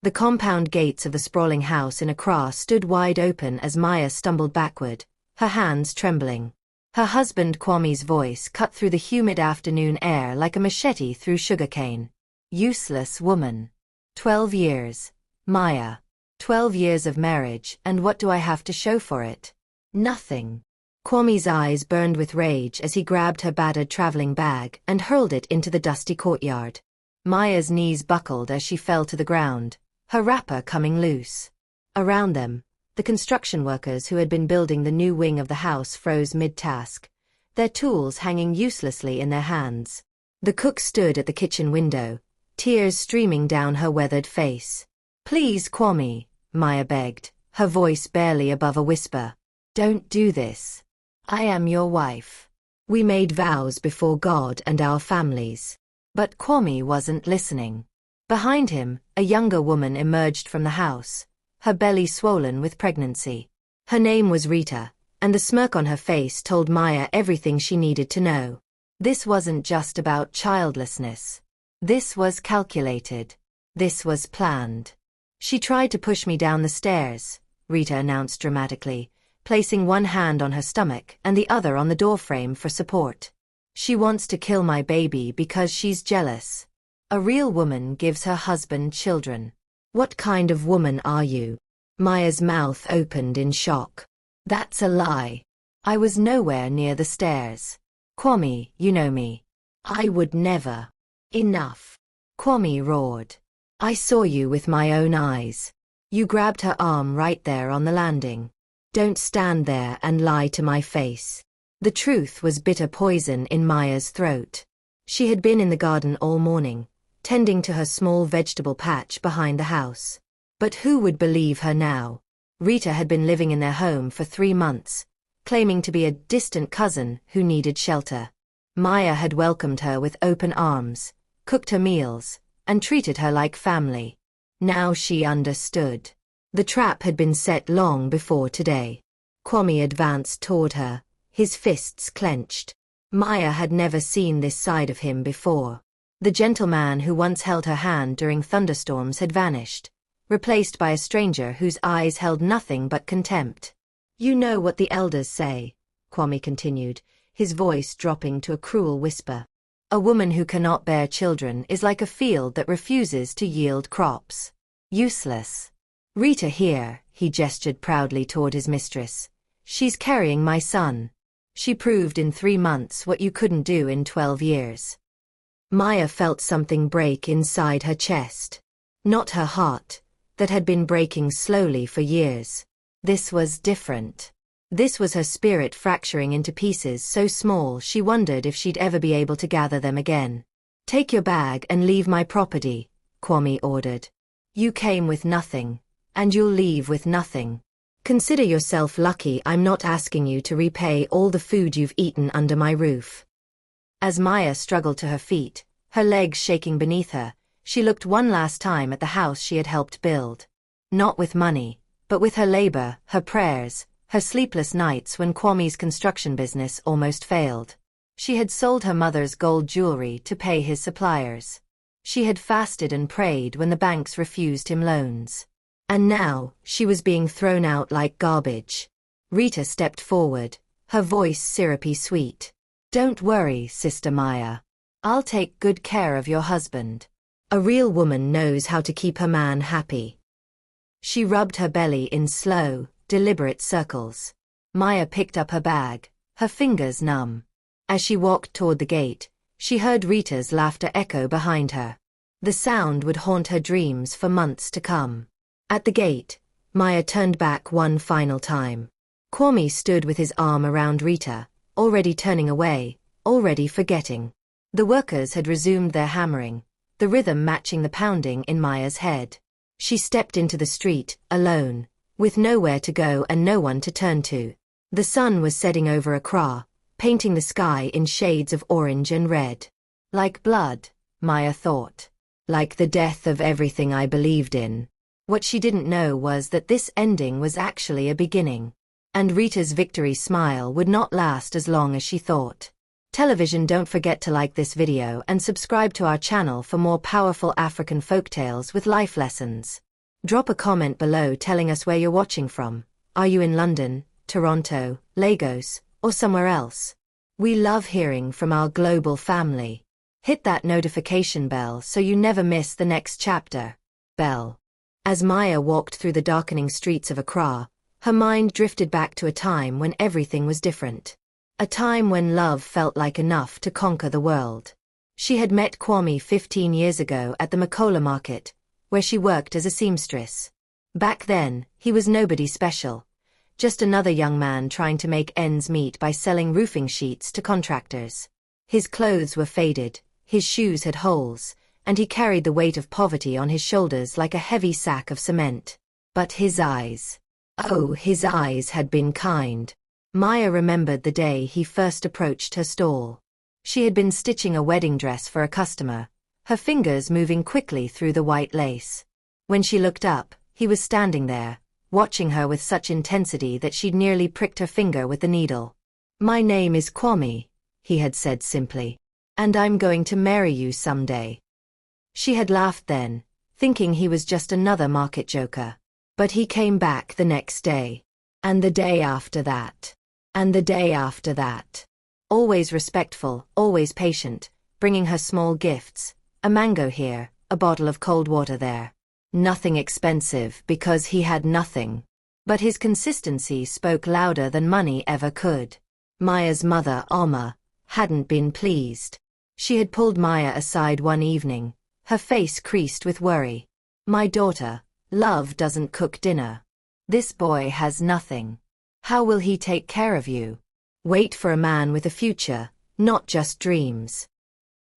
The compound gates of the sprawling house in Accra stood wide open as Maya stumbled backward, her hands trembling. Her husband Kwame's voice cut through the humid afternoon air like a machete through sugarcane. Useless woman. 12 years. Maya. 12 years of marriage, and what do I have to show for it? Nothing. Kwame's eyes burned with rage as he grabbed her battered traveling bag and hurled it into the dusty courtyard. Maya's knees buckled as she fell to the ground, her wrapper coming loose. Around them, the construction workers who had been building the new wing of the house froze mid-task, their tools hanging uselessly in their hands. The cook stood at the kitchen window, tears streaming down her weathered face. "Please, Kwame," Maya begged, her voice barely above a whisper. "Don't do this. I am your wife. We made vows before God and our families." But Kwame wasn't listening. Behind him, a younger woman emerged from the house, her belly swollen with pregnancy. Her name was Rita, and the smirk on her face told Maya everything she needed to know. This wasn't just about childlessness. This was calculated. This was planned. "She tried to push me down the stairs," Rita announced dramatically, placing one hand on her stomach and the other on the doorframe for support. "She wants to kill my baby because she's jealous. A real woman gives her husband children. What kind of woman are you?" Maya's mouth opened in shock. "That's a lie. I was nowhere near the stairs. Kwame, you know me. I would never." "Enough," Kwame roared. "I saw you with my own eyes. You grabbed her arm right there on the landing. Don't stand there and lie to my face." The truth was bitter poison in Maya's throat. She had been in the garden all morning, tending to her small vegetable patch behind the house. But who would believe her now? Rita had been living in their home for 3 months, claiming to be a distant cousin who needed shelter. Maya had welcomed her with open arms, cooked her meals, and treated her like family. Now she understood. The trap had been set long before today. Kwame advanced toward her, his fists clenched. Maya had never seen this side of him before. The gentleman who once held her hand during thunderstorms had vanished, replaced by a stranger whose eyes held nothing but contempt. "You know what the elders say," Kwame continued, his voice dropping to a cruel whisper. "A woman who cannot bear children is like a field that refuses to yield crops. Useless. Rita here," he gestured proudly toward his mistress. "She's carrying my son. She proved in 3 months what you couldn't do in 12 years. Maya felt something break inside her chest. Not her heart, that had been breaking slowly for years. This was different. This was her spirit fracturing into pieces so small she wondered if she'd ever be able to gather them again. "Take your bag and leave my property," Kwame ordered. "You came with nothing, and you'll leave with nothing. Consider yourself lucky I'm not asking you to repay all the food you've eaten under my roof." As Maya struggled to her feet, her legs shaking beneath her, she looked one last time at the house she had helped build. Not with money, but with her labor, her prayers, her sleepless nights when Kwame's construction business almost failed. She had sold her mother's gold jewelry to pay his suppliers. She had fasted and prayed when the banks refused him loans. And now, she was being thrown out like garbage. Rita stepped forward, her voice syrupy sweet. "Don't worry, Sister Maya. I'll take good care of your husband. A real woman knows how to keep her man happy." She rubbed her belly in slow, deliberate circles. Maya picked up her bag, her fingers numb. As she walked toward the gate, she heard Rita's laughter echo behind her. The sound would haunt her dreams for months to come. At the gate, Maya turned back one final time. Kwame stood with his arm around Rita, already turning away, already forgetting. The workers had resumed their hammering, the rhythm matching the pounding in Maya's head. She stepped into the street, alone, with nowhere to go and no one to turn to. The sun was setting over Accra, painting the sky in shades of orange and red. Like blood, Maya thought. Like the death of everything I believed in. What she didn't know was that this ending was actually a beginning. And Rita's victory smile would not last as long as she thought. Television, don't forget to like this video and subscribe to our channel for more powerful African folktales with life lessons. Drop a comment below telling us where you're watching from. Are you in London, Toronto, Lagos, or somewhere else? We love hearing from our global family. Hit that notification bell so you never miss the next chapter. Bell. As Maya walked through the darkening streets of Accra, her mind drifted back to a time when everything was different. A time when love felt like enough to conquer the world. She had met Kwame 15 years ago at the Makola market, where she worked as a seamstress. Back then, he was nobody special. Just another young man trying to make ends meet by selling roofing sheets to contractors. His clothes were faded, his shoes had holes, and he carried the weight of poverty on his shoulders like a heavy sack of cement. But his eyes. Oh, his eyes had been kind. Maya remembered the day he first approached her stall. She had been stitching a wedding dress for a customer, her fingers moving quickly through the white lace. When she looked up, he was standing there, watching her with such intensity that she'd nearly pricked her finger with the needle. "My name is Kwame," he had said simply, "and I'm going to marry you someday." She had laughed then, thinking he was just another market joker. But he came back the next day. And the day after that. And the day after that. Always respectful, always patient, bringing her small gifts, a mango here, a bottle of cold water there. Nothing expensive because he had nothing. But his consistency spoke louder than money ever could. Maya's mother, Alma, hadn't been pleased. She had pulled Maya aside one evening, her face creased with worry. "My daughter, love doesn't cook dinner. This boy has nothing. How will he take care of you? Wait for a man with a future, not just dreams."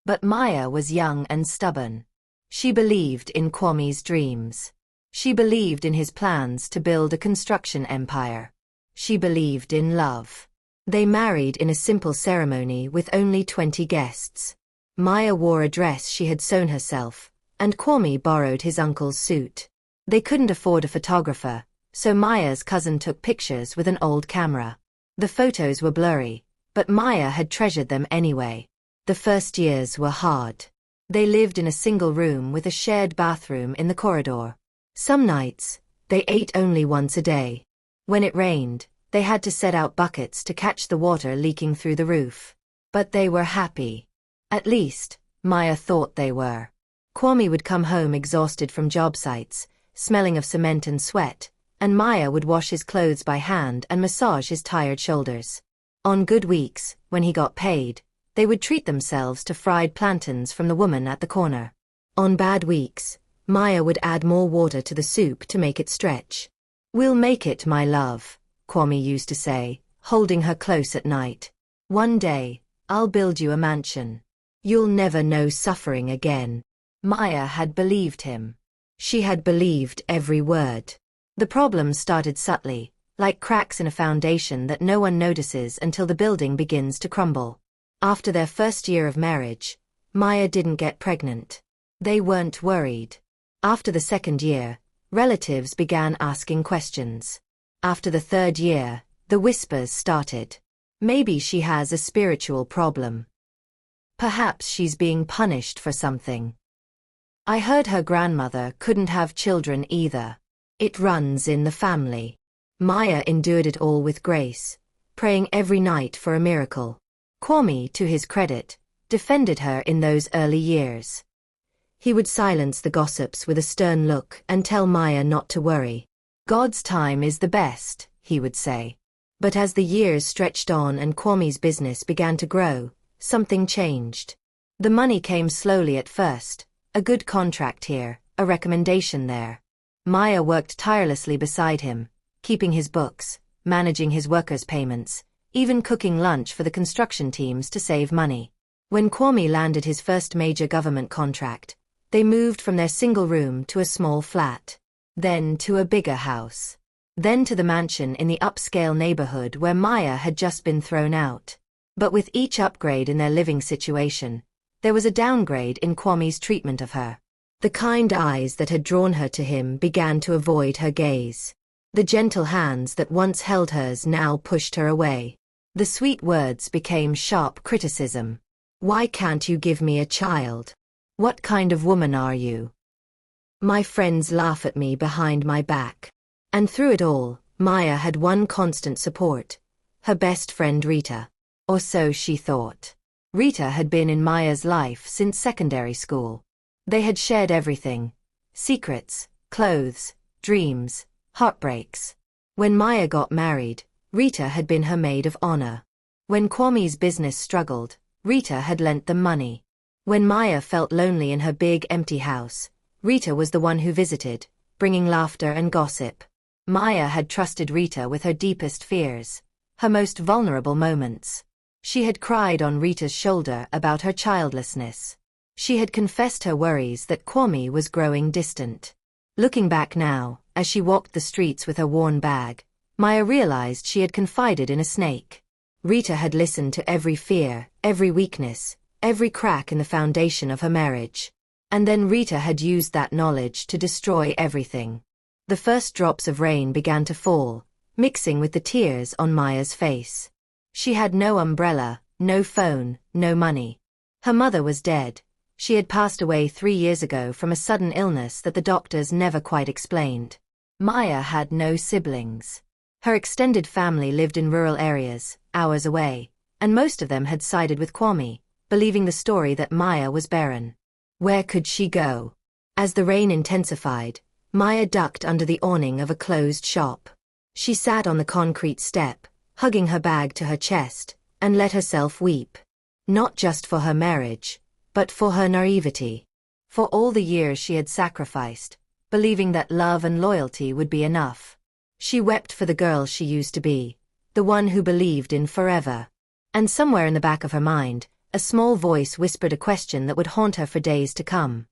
But Maya was young and stubborn. She believed in Kwame's dreams. She believed in his plans to build a construction empire. She believed in love. They married in a simple ceremony with only 20 guests. Maya wore a dress she had sewn herself, and Kwame borrowed his uncle's suit. They couldn't afford a photographer, so Maya's cousin took pictures with an old camera. The photos were blurry, but Maya had treasured them anyway. The first years were hard. They lived in a single room with a shared bathroom in the corridor. Some nights, they ate only once a day. When it rained, they had to set out buckets to catch the water leaking through the roof. But they were happy. At least, Maya thought they were. Kwame would come home exhausted from job sites, smelling of cement and sweat, and Maya would wash his clothes by hand and massage his tired shoulders. On good weeks, when he got paid, they would treat themselves to fried plantains from the woman at the corner. On bad weeks, Maya would add more water to the soup to make it stretch. "We'll make it, my love," Kwame used to say, holding her close at night. "One day, I'll build you a mansion. You'll never know suffering again." Maya had believed him. She had believed every word. The problems started subtly, like cracks in a foundation that no one notices until the building begins to crumble. After their first year of marriage, Maya didn't get pregnant. They weren't worried. After the second year, relatives began asking questions. After the third year, the whispers started. Maybe she has a spiritual problem. Perhaps she's being punished for something. I heard her grandmother couldn't have children either. It runs in the family. Maya endured it all with grace, praying every night for a miracle. Kwame, to his credit, defended her in those early years. He would silence the gossips with a stern look and tell Maya not to worry. "God's time is the best," he would say. But as the years stretched on and Kwame's business began to grow, something changed. The money came slowly at first, a good contract here, a recommendation there. Maya worked tirelessly beside him, keeping his books, managing his workers' payments, even cooking lunch for the construction teams to save money. When Kwame landed his first major government contract, they moved from their single room to a small flat, then to a bigger house, then to the mansion in the upscale neighborhood where Maya had just been thrown out. But with each upgrade in their living situation, there was a downgrade in Kwame's treatment of her. The kind eyes that had drawn her to him began to avoid her gaze. The gentle hands that once held hers now pushed her away. The sweet words became sharp criticism. "Why can't you give me a child? What kind of woman are you?" My friends laugh at me behind my back. And through it all, Maya had one constant support. Her best friend Rita. Or so she thought. Rita had been in Maya's life since secondary school. They had shared everything. Secrets, clothes, dreams, heartbreaks. When Maya got married, Rita had been her maid of honor. When Kwame's business struggled, Rita had lent them money. When Maya felt lonely in her big empty house, Rita was the one who visited, bringing laughter and gossip. Maya had trusted Rita with her deepest fears, her most vulnerable moments. She had cried on Rita's shoulder about her childlessness. She had confessed her worries that Kwame was growing distant. Looking back now, as she walked the streets with her worn bag, Maya realized she had confided in a snake. Rita had listened to every fear, every weakness, every crack in the foundation of her marriage. And then Rita had used that knowledge to destroy everything. The first drops of rain began to fall, mixing with the tears on Maya's face. She had no umbrella, no phone, no money. Her mother was dead. She had passed away 3 years ago from a sudden illness that the doctors never quite explained. Maya had no siblings. Her extended family lived in rural areas, hours away, and most of them had sided with Kwame, believing the story that Maya was barren. Where could she go? As the rain intensified, Maya ducked under the awning of a closed shop. She sat on the concrete step, hugging her bag to her chest, and let herself weep. Not just for her marriage, but for her naivety. For all the years she had sacrificed, believing that love and loyalty would be enough. She wept for the girl she used to be, the one who believed in forever. And somewhere in the back of her mind, a small voice whispered a question that would haunt her for days to come.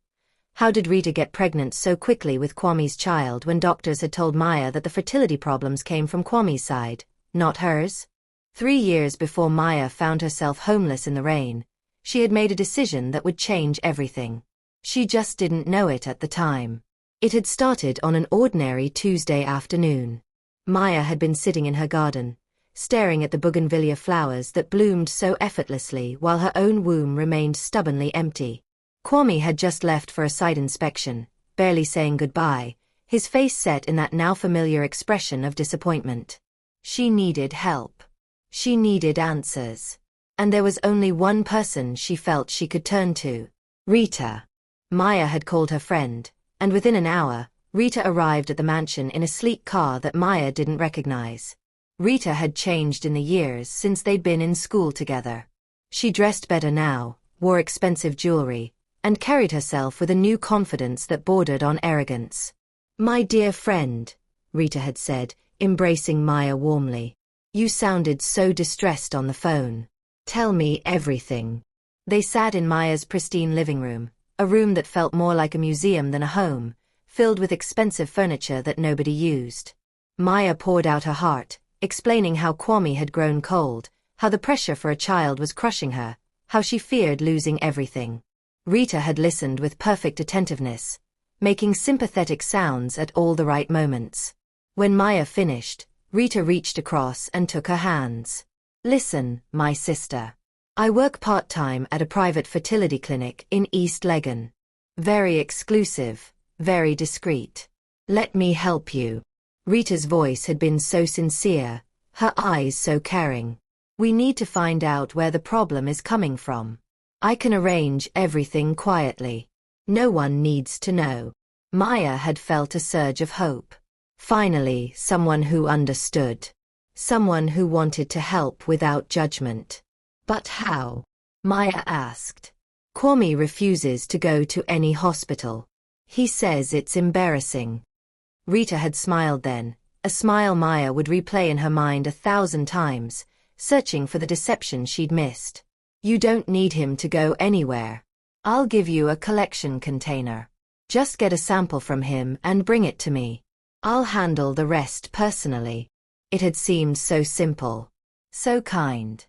How did Rita get pregnant so quickly with Kwame's child when doctors had told Maya that the fertility problems came from Kwame's side, not hers? 3 years before Maya found herself homeless in the rain, she had made a decision that would change everything. She just didn't know it at the time. It had started on an ordinary Tuesday afternoon. Maya had been sitting in her garden, staring at the bougainvillea flowers that bloomed so effortlessly while her own womb remained stubbornly empty. Kwame had just left for a site inspection, barely saying goodbye, his face set in that now familiar expression of disappointment. She needed help. She needed answers. And there was only one person she felt she could turn to. Rita. Maya had called her friend, and within an hour, Rita arrived at the mansion in a sleek car that Maya didn't recognize. Rita had changed in the years since they'd been in school together. She dressed better now, wore expensive jewelry, and carried herself with a new confidence that bordered on arrogance. "My dear friend," Rita had said, embracing Maya warmly. "You sounded so distressed on the phone. Tell me everything." They sat in Maya's pristine living room, a room that felt more like a museum than a home, filled with expensive furniture that nobody used. Maya poured out her heart, explaining how Kwame had grown cold, how the pressure for a child was crushing her, how she feared losing everything. Rita had listened with perfect attentiveness, making sympathetic sounds at all the right moments. When Maya finished, Rita reached across and took her hands. "Listen, my sister. I work part-time at a private fertility clinic in East Legon. Very exclusive, very discreet. Let me help you." Rita's voice had been so sincere, her eyes so caring. "We need to find out where the problem is coming from. I can arrange everything quietly. No one needs to know." Maya had felt a surge of hope. Finally, someone who understood. Someone who wanted to help without judgment. But how? Maya asked. "Kwame refuses to go to any hospital. He says it's embarrassing." Rita had smiled then, a smile Maya would replay in her mind 1,000 times, searching for the deception she'd missed. "You don't need him to go anywhere. I'll give you a collection container. Just get a sample from him and bring it to me. I'll handle the rest personally." It had seemed so simple. So kind.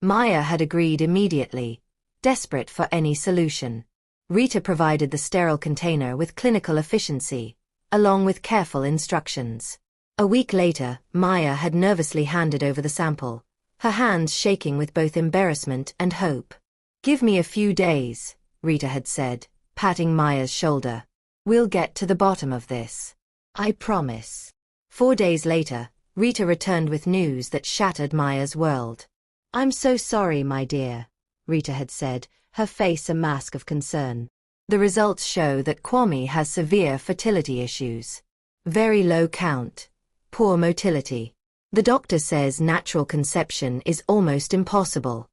Maya had agreed immediately, desperate for any solution. Rita provided the sterile container with clinical efficiency, along with careful instructions. A week later, Maya had nervously handed over the sample, her hands shaking with both embarrassment and hope. "Give me a few days," Rita had said, patting Maya's shoulder. We'll get to the bottom of this. I promise. 4 days later, Rita returned with news that shattered Maya's world. I'm so sorry, my dear, Rita had said, her face a mask of concern. The results show that Kwame has severe fertility issues. Very low count. Poor motility. The doctor says natural conception is almost impossible.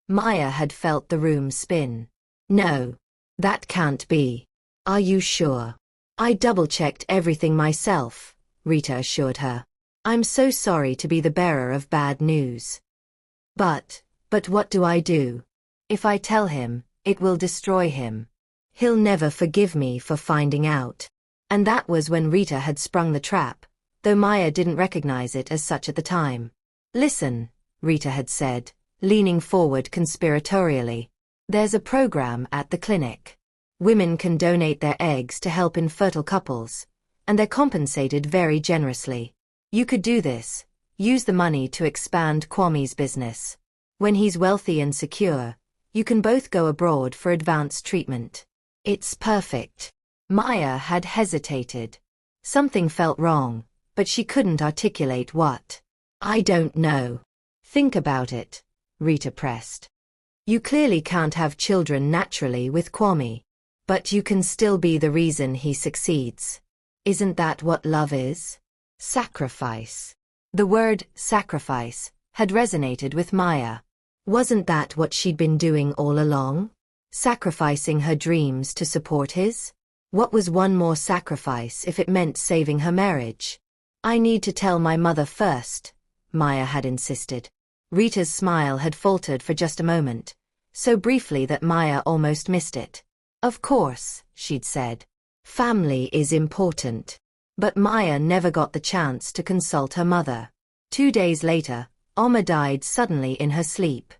Maya had felt the room spin. No. That can't be. Are you sure? I double-checked everything myself, Rita assured her. I'm so sorry to be the bearer of bad news. But what do I do? If I tell him, it will destroy him. He'll never forgive me for finding out. And that was when Rita had sprung the trap, though Maya didn't recognize it as such at the time. Listen, Rita had said, leaning forward conspiratorially. There's a program at the clinic. Women can donate their eggs to help infertile couples, and they're compensated very generously. You could do this, use the money to expand Kwame's business. When he's wealthy and secure, you can both go abroad for advanced treatment. It's perfect. Maya had hesitated. Something felt wrong, but she couldn't articulate what. I don't know. Think about it, Rita pressed. You clearly can't have children naturally with Kwame, but you can still be the reason he succeeds. Isn't that what love is? Sacrifice. The word sacrifice had resonated with Maya. Wasn't that what she'd been doing all along? Sacrificing her dreams to support his? What was one more sacrifice if it meant saving her marriage? I need to tell my mother first, Maya had insisted. Rita's smile had faltered for just a moment, so briefly that Maya almost missed it. Of course, she'd said. Family is important. But Maya never got the chance to consult her mother. 2 days later, Oma died suddenly in her sleep.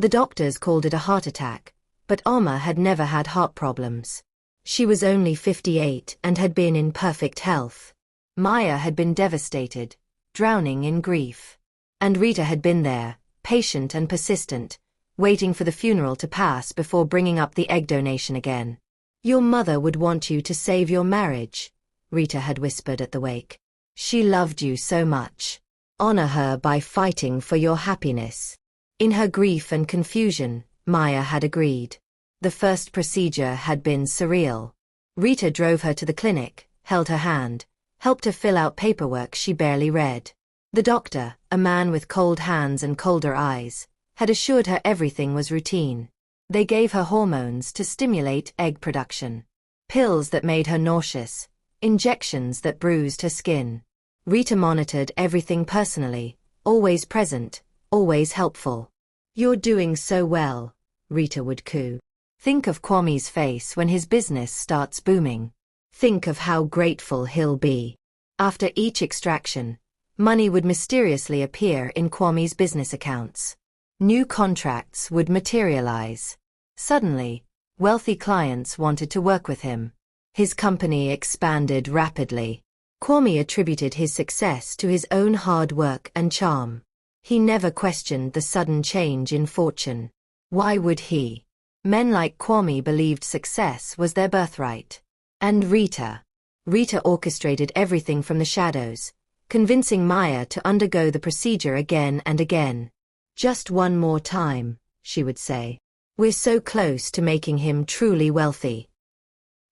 The doctors called it a heart attack, but Oma had never had heart problems. She was only 58 and had been in perfect health. Maya had been devastated, drowning in grief. And Rita had been there, patient and persistent, waiting for the funeral to pass before bringing up the egg donation again. Your mother would want you to save your marriage, Rita had whispered at the wake. She loved you so much. Honor her by fighting for your happiness. In her grief and confusion, Maya had agreed. The first procedure had been surreal. Rita drove her to the clinic, held her hand, helped her fill out paperwork she barely read. The doctor, a man with cold hands and colder eyes, had assured her everything was routine. They gave her hormones to stimulate egg production. Pills that made her nauseous, injections that bruised her skin. Rita monitored everything personally, always present, always helpful. You're doing so well, Rita would coo. Think of Kwame's face when his business starts booming. Think of how grateful he'll be. After each extraction, money would mysteriously appear in Kwame's business accounts. New contracts would materialize. Suddenly, wealthy clients wanted to work with him. His company expanded rapidly. Kwame attributed his success to his own hard work and charm. He never questioned the sudden change in fortune. Why would he? Men like Kwame believed success was their birthright. And Rita orchestrated everything from the shadows, convincing Maya to undergo the procedure again and again. Just one more time, she would say. We're so close to making him truly wealthy.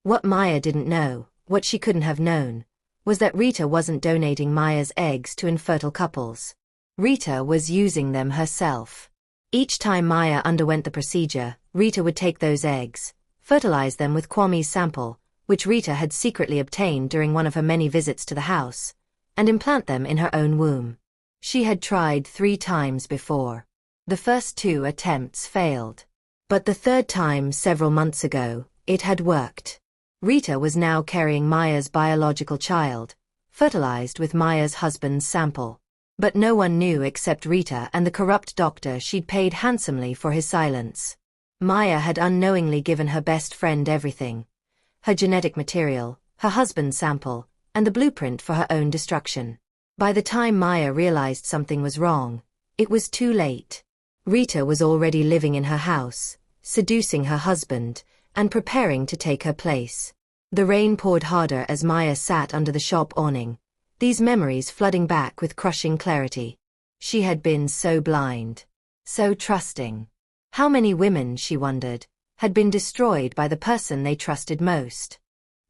What Maya didn't know, what she couldn't have known, was that Rita wasn't donating Maya's eggs to infertile couples. Rita was using them herself. Each time Maya underwent the procedure, Rita would take those eggs, fertilize them with Kwame's sample, which Rita had secretly obtained during one of her many visits to the house, and implant them in her own womb. She had tried 3 times before. The first 2 attempts failed. But the third time several months ago, it had worked. Rita was now carrying Maya's biological child, fertilized with Maya's husband's sample. But no one knew except Rita and the corrupt doctor she'd paid handsomely for his silence. Maya had unknowingly given her best friend everything. Her genetic material, her husband's sample, and the blueprint for her own destruction. By the time Maya realized something was wrong, it was too late. Rita was already living in her house, seducing her husband, and preparing to take her place. The rain poured harder as Maya sat under the shop awning, these memories flooding back with crushing clarity. She had been so blind, so trusting. How many women, she wondered, had been destroyed by the person they trusted most?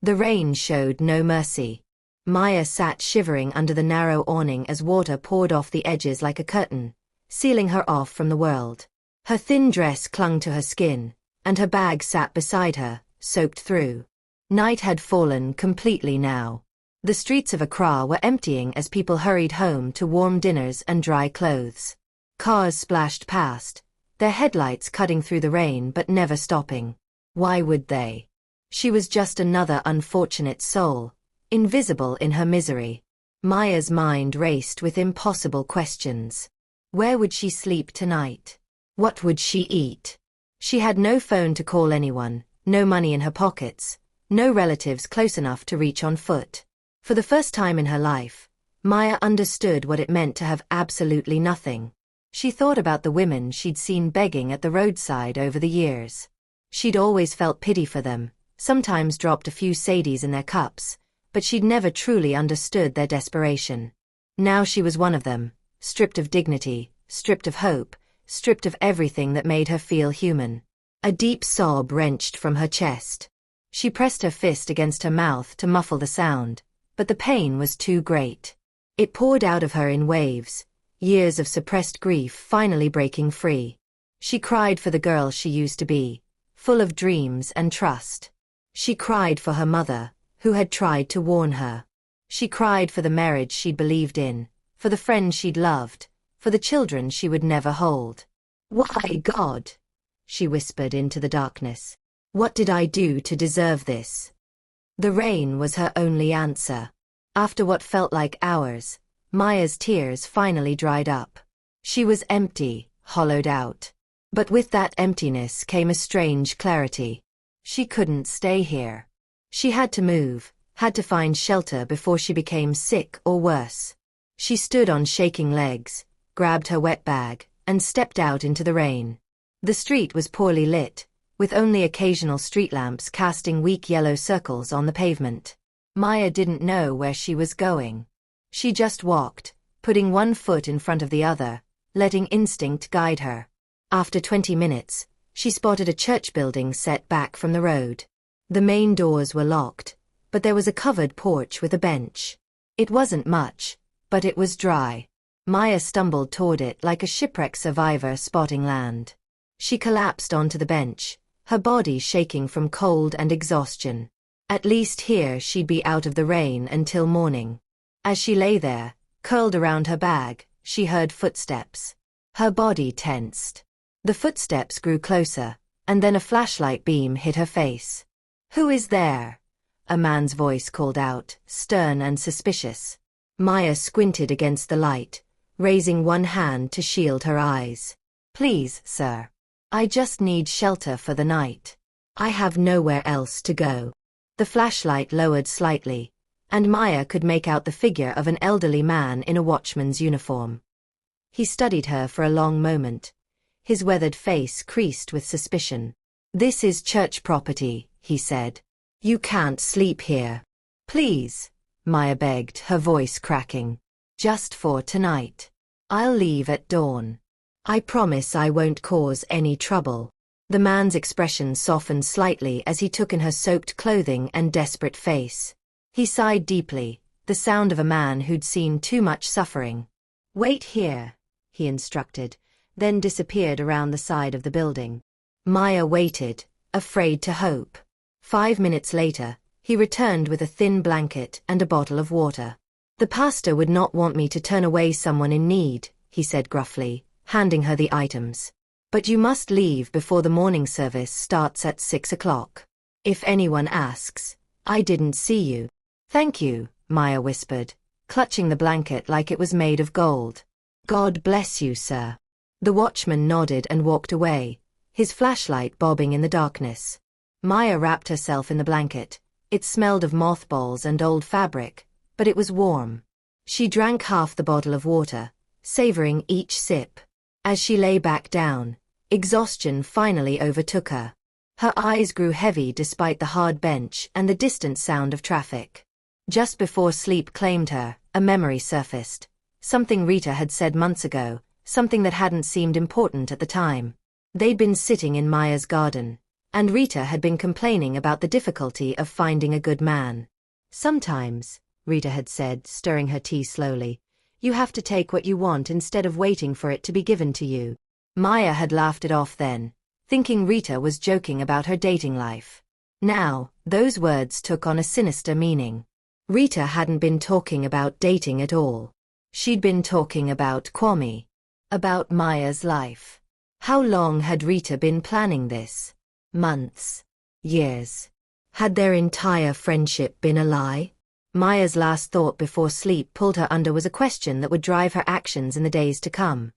The rain showed no mercy. Maya sat shivering under the narrow awning as water poured off the edges like a curtain, sealing her off from the world. Her thin dress clung to her skin, and her bag sat beside her, soaked through. Night had fallen completely now. The streets of Accra were emptying as people hurried home to warm dinners and dry clothes. Cars splashed past, their headlights cutting through the rain but never stopping. Why would they? She was just another unfortunate soul, invisible in her misery. Maya's mind raced with impossible questions. Where would she sleep tonight? What would she eat? She had no phone to call anyone, no money in her pockets, no relatives close enough to reach on foot. For the first time in her life, Maya understood what it meant to have absolutely nothing. She thought about the women she'd seen begging at the roadside over the years. She'd always felt pity for them, sometimes dropped a few sadies in their cups, but she'd never truly understood their desperation. Now she was one of them, stripped of dignity, stripped of hope, stripped of everything that made her feel human. A deep sob wrenched from her chest. She pressed her fist against her mouth to muffle the sound, but the pain was too great. It poured out of her in waves, years of suppressed grief finally breaking free. She cried for the girl she used to be, full of dreams and trust. She cried for her mother, who had tried to warn her. She cried for the marriage she'd believed in, for the friends she'd loved, for the children she would never hold. "Why, God?" she whispered into the darkness. "What did I do to deserve this?" The rain was her only answer. After what felt like hours, Maya's tears finally dried up. She was empty, hollowed out. But with that emptiness came a strange clarity. She couldn't stay here. She had to move, had to find shelter before she became sick or worse. She stood on shaking legs, grabbed her wet bag, and stepped out into the rain. The street was poorly lit, with only occasional street lamps casting weak yellow circles on the pavement. Maya didn't know where she was going. She just walked, putting one foot in front of the other, letting instinct guide her. After 20 minutes, she spotted a church building set back from the road. The main doors were locked, but there was a covered porch with a bench. It wasn't much, but it was dry. Maya stumbled toward it like a shipwreck survivor spotting land. She collapsed onto the bench, her body shaking from cold and exhaustion. At least here she'd be out of the rain until morning. As she lay there, curled around her bag, she heard footsteps. Her body tensed. The footsteps grew closer, and then a flashlight beam hit her face. "Who is there?" a man's voice called out, stern and suspicious. Maya squinted against the light, raising one hand to shield her eyes. "Please, sir. I just need shelter for the night. I have nowhere else to go." The flashlight lowered slightly, and Maya could make out the figure of an elderly man in a watchman's uniform. He studied her for a long moment, his weathered face creased with suspicion. "This is church property," he said. "You can't sleep here." "Please," Maya begged, her voice cracking. "Just for tonight. I'll leave at dawn. I promise I won't cause any trouble." The man's expression softened slightly as he took in her soaked clothing and desperate face. He sighed deeply, the sound of a man who'd seen too much suffering. "Wait here," he instructed, then disappeared around the side of the building. Maya waited, afraid to hope. 5 minutes later, he returned with a thin blanket and a bottle of water. "The pastor would not want me to turn away someone in need," he said gruffly, handing her the items. "But you must leave before the morning service starts at 6 o'clock. If anyone asks, I didn't see you." "Thank you," Maya whispered, clutching the blanket like it was made of gold. "God bless you, sir." The watchman nodded and walked away, his flashlight bobbing in the darkness. Maya wrapped herself in the blanket. It smelled of mothballs and old fabric, but it was warm. She drank half the bottle of water, savoring each sip. As she lay back down, exhaustion finally overtook her. Her eyes grew heavy despite the hard bench and the distant sound of traffic. Just before sleep claimed her, a memory surfaced. Something Rita had said months ago, something that hadn't seemed important at the time. They'd been sitting in Maya's garden, and Rita had been complaining about the difficulty of finding a good man. Sometimes, Rita had said, stirring her tea slowly, you have to take what you want instead of waiting for it to be given to you. Maya had laughed it off then, thinking Rita was joking about her dating life. Now, those words took on a sinister meaning. Rita hadn't been talking about dating at all. She'd been talking about Kwame. About Maya's life. How long had Rita been planning this? Months. Years. Had their entire friendship been a lie? Maya's last thought before sleep pulled her under was a question that would drive her actions in the days to come.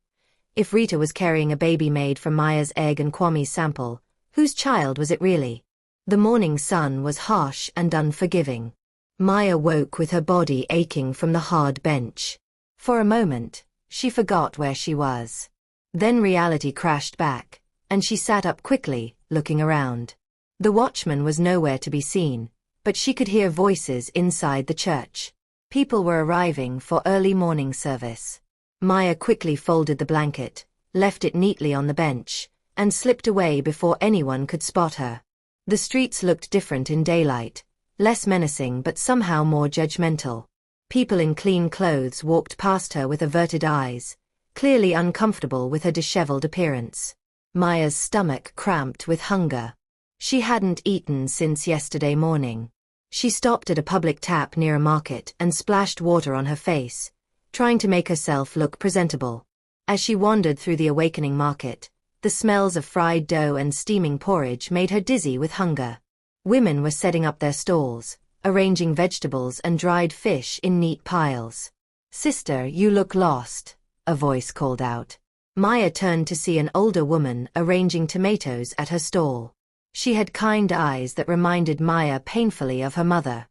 If Rita was carrying a baby made from Maya's egg and Kwame's sample, whose child was it really? The morning sun was harsh and unforgiving. Maya woke with her body aching from the hard bench. For a moment, she forgot where she was. Then reality crashed back, and she sat up quickly, looking around. The watchman was nowhere to be seen, but she could hear voices inside the church. People were arriving for early morning service. Maya quickly folded the blanket, left it neatly on the bench, and slipped away before anyone could spot her. The streets looked different in daylight, less menacing but somehow more judgmental. People in clean clothes walked past her with averted eyes, clearly uncomfortable with her disheveled appearance. Maya's stomach cramped with hunger. She hadn't eaten since yesterday morning. She stopped at a public tap near a market and splashed water on her face, trying to make herself look presentable. As she wandered through the awakening market, the smells of fried dough and steaming porridge made her dizzy with hunger. Women were setting up their stalls, arranging vegetables and dried fish in neat piles. "Sister, you look lost," a voice called out. Maya turned to see an older woman arranging tomatoes at her stall. She had kind eyes that reminded Maya painfully of her mother.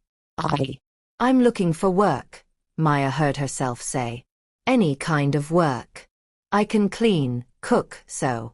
I'm looking for work," Maya heard herself say. "Any kind of work. I can clean, cook, sew."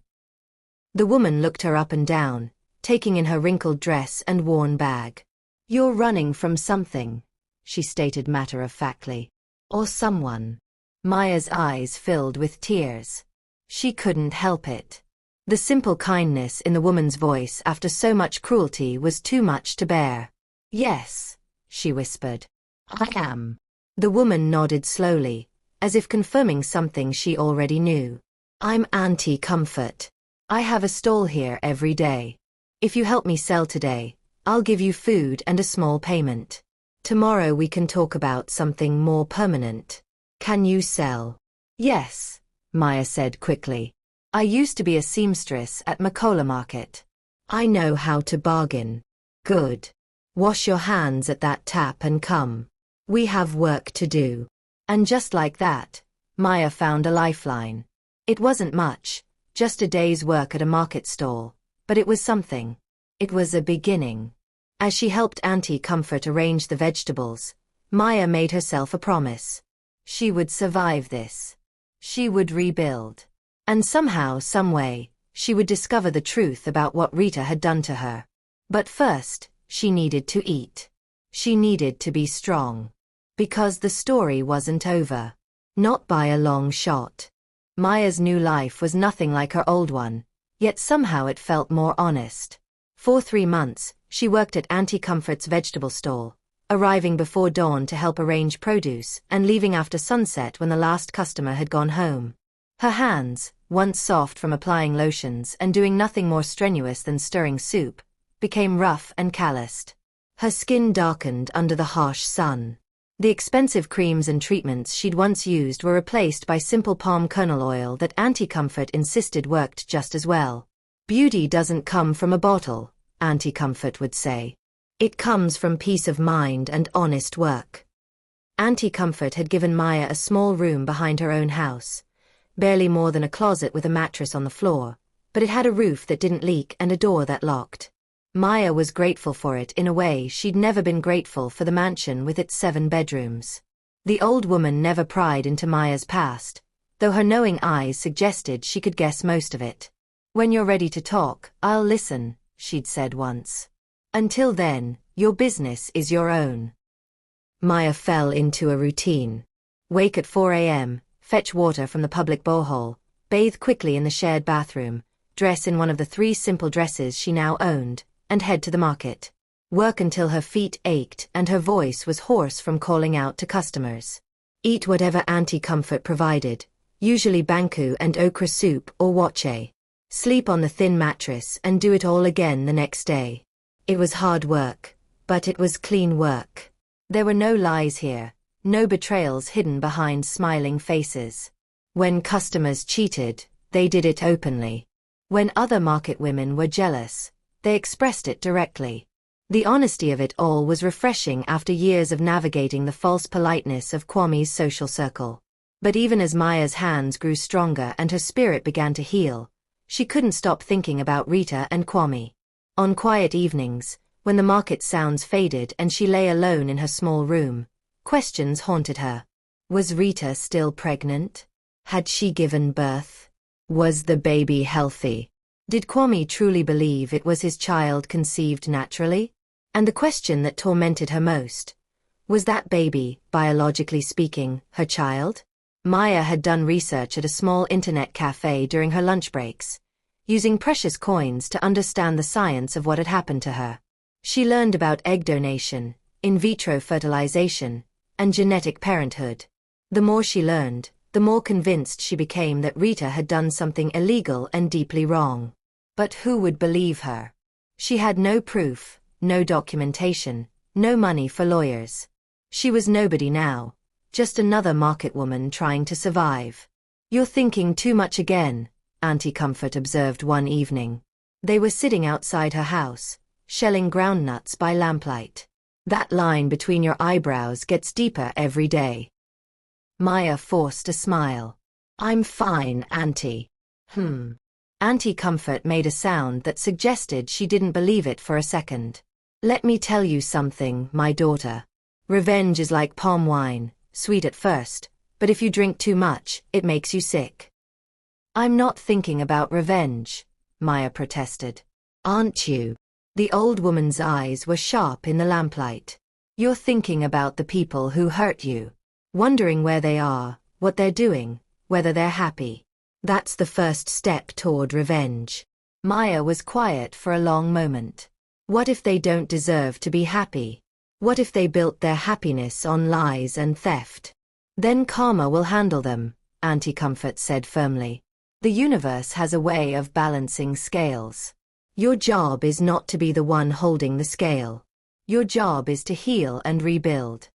The woman looked her up and down, taking in her wrinkled dress and worn bag. "You're running from something," she stated matter-of-factly. "Or someone." Maya's eyes filled with tears. She couldn't help it. The simple kindness in the woman's voice after so much cruelty was too much to bear. "Yes," she whispered. "I am." The woman nodded slowly, as if confirming something she already knew. "I'm Auntie Comfort. I have a stall here every day. If you help me sell today, I'll give you food and a small payment. Tomorrow we can talk about something more permanent. Can you sell?" "Yes," Maya said quickly. "I used to be a seamstress at Makola Market. I know how to bargain." "Good. Wash your hands at that tap and come. We have work to do." And just like that, Maya found a lifeline. It wasn't much, just a day's work at a market stall, but it was something. It was a beginning. As she helped Auntie Comfort arrange the vegetables, Maya made herself a promise. She would survive this. She would rebuild. And somehow, someway, she would discover the truth about what Rita had done to her. But first, she needed to eat. She needed to be strong. Because the story wasn't over. Not by a long shot. Maya's new life was nothing like her old one, yet somehow it felt more honest. For 3 months, she worked at Auntie Comfort's vegetable stall, arriving before dawn to help arrange produce and leaving after sunset when the last customer had gone home. Her hands, once soft from applying lotions and doing nothing more strenuous than stirring soup, became rough and calloused. Her skin darkened under the harsh sun. The expensive creams and treatments she'd once used were replaced by simple palm kernel oil that Auntie Comfort insisted worked just as well. "Beauty doesn't come from a bottle," Auntie Comfort would say. "It comes from peace of mind and honest work." Auntie Comfort had given Maya a small room behind her own house, barely more than a closet with a mattress on the floor, but it had a roof that didn't leak and a door that locked. Maya was grateful for it in a way she'd never been grateful for the mansion with its 7 bedrooms. The old woman never pried into Maya's past, though her knowing eyes suggested she could guess most of it. "When you're ready to talk, I'll listen," she'd said once. Until then, your business is your own. Maya fell into a routine. Wake at 4 a.m., fetch water from the public borehole, bathe quickly in the shared bathroom, dress in one of the 3 simple dresses she now owned, and head to the market. Work until her feet ached and her voice was hoarse from calling out to customers. Eat whatever Auntie Comfort provided, usually banku and okra soup or wache. Sleep on the thin mattress and do it all again the next day. It was hard work, but it was clean work. There were no lies here, no betrayals hidden behind smiling faces. When customers cheated, they did it openly. When other market women were jealous, they expressed it directly. The honesty of it all was refreshing after years of navigating the false politeness of Kwame's social circle. But even as Maya's hands grew stronger and her spirit began to heal, she couldn't stop thinking about Rita and Kwame. On quiet evenings, when the market sounds faded and she lay alone in her small room, questions haunted her. Was Rita still pregnant? Had she given birth? Was the baby healthy? Did Kwame truly believe it was his child conceived naturally? And the question that tormented her most, was that baby, biologically speaking, her child? Maya had done research at a small internet cafe during her lunch breaks, using precious coins to understand the science of what had happened to her. She learned about egg donation, in vitro fertilization, and genetic parenthood. The more she learned, the more convinced she became that Rita had done something illegal and deeply wrong. But who would believe her? She had no proof, no documentation, no money for lawyers. She was nobody now, just another market woman trying to survive. "You're thinking too much again," Auntie Comfort observed one evening. They were sitting outside her house, shelling groundnuts by lamplight. "That line between your eyebrows gets deeper every day." Maya forced a smile. "I'm fine, Auntie." Auntie Comfort made a sound that suggested she didn't believe it for a second. "Let me tell you something, my daughter. Revenge is like palm wine, sweet at first, but if you drink too much, it makes you sick." "I'm not thinking about revenge," Maya protested. "Aren't you?" The old woman's eyes were sharp in the lamplight. "You're thinking about the people who hurt you. Wondering where they are, what they're doing, whether they're happy. That's the first step toward revenge." Maya was quiet for a long moment. What if they don't deserve to be happy? What if they built their happiness on lies and theft? "Then karma will handle them," Auntie Comfort said firmly. "The universe has a way of balancing scales. Your job is not to be the one holding the scale. Your job is to heal and rebuild."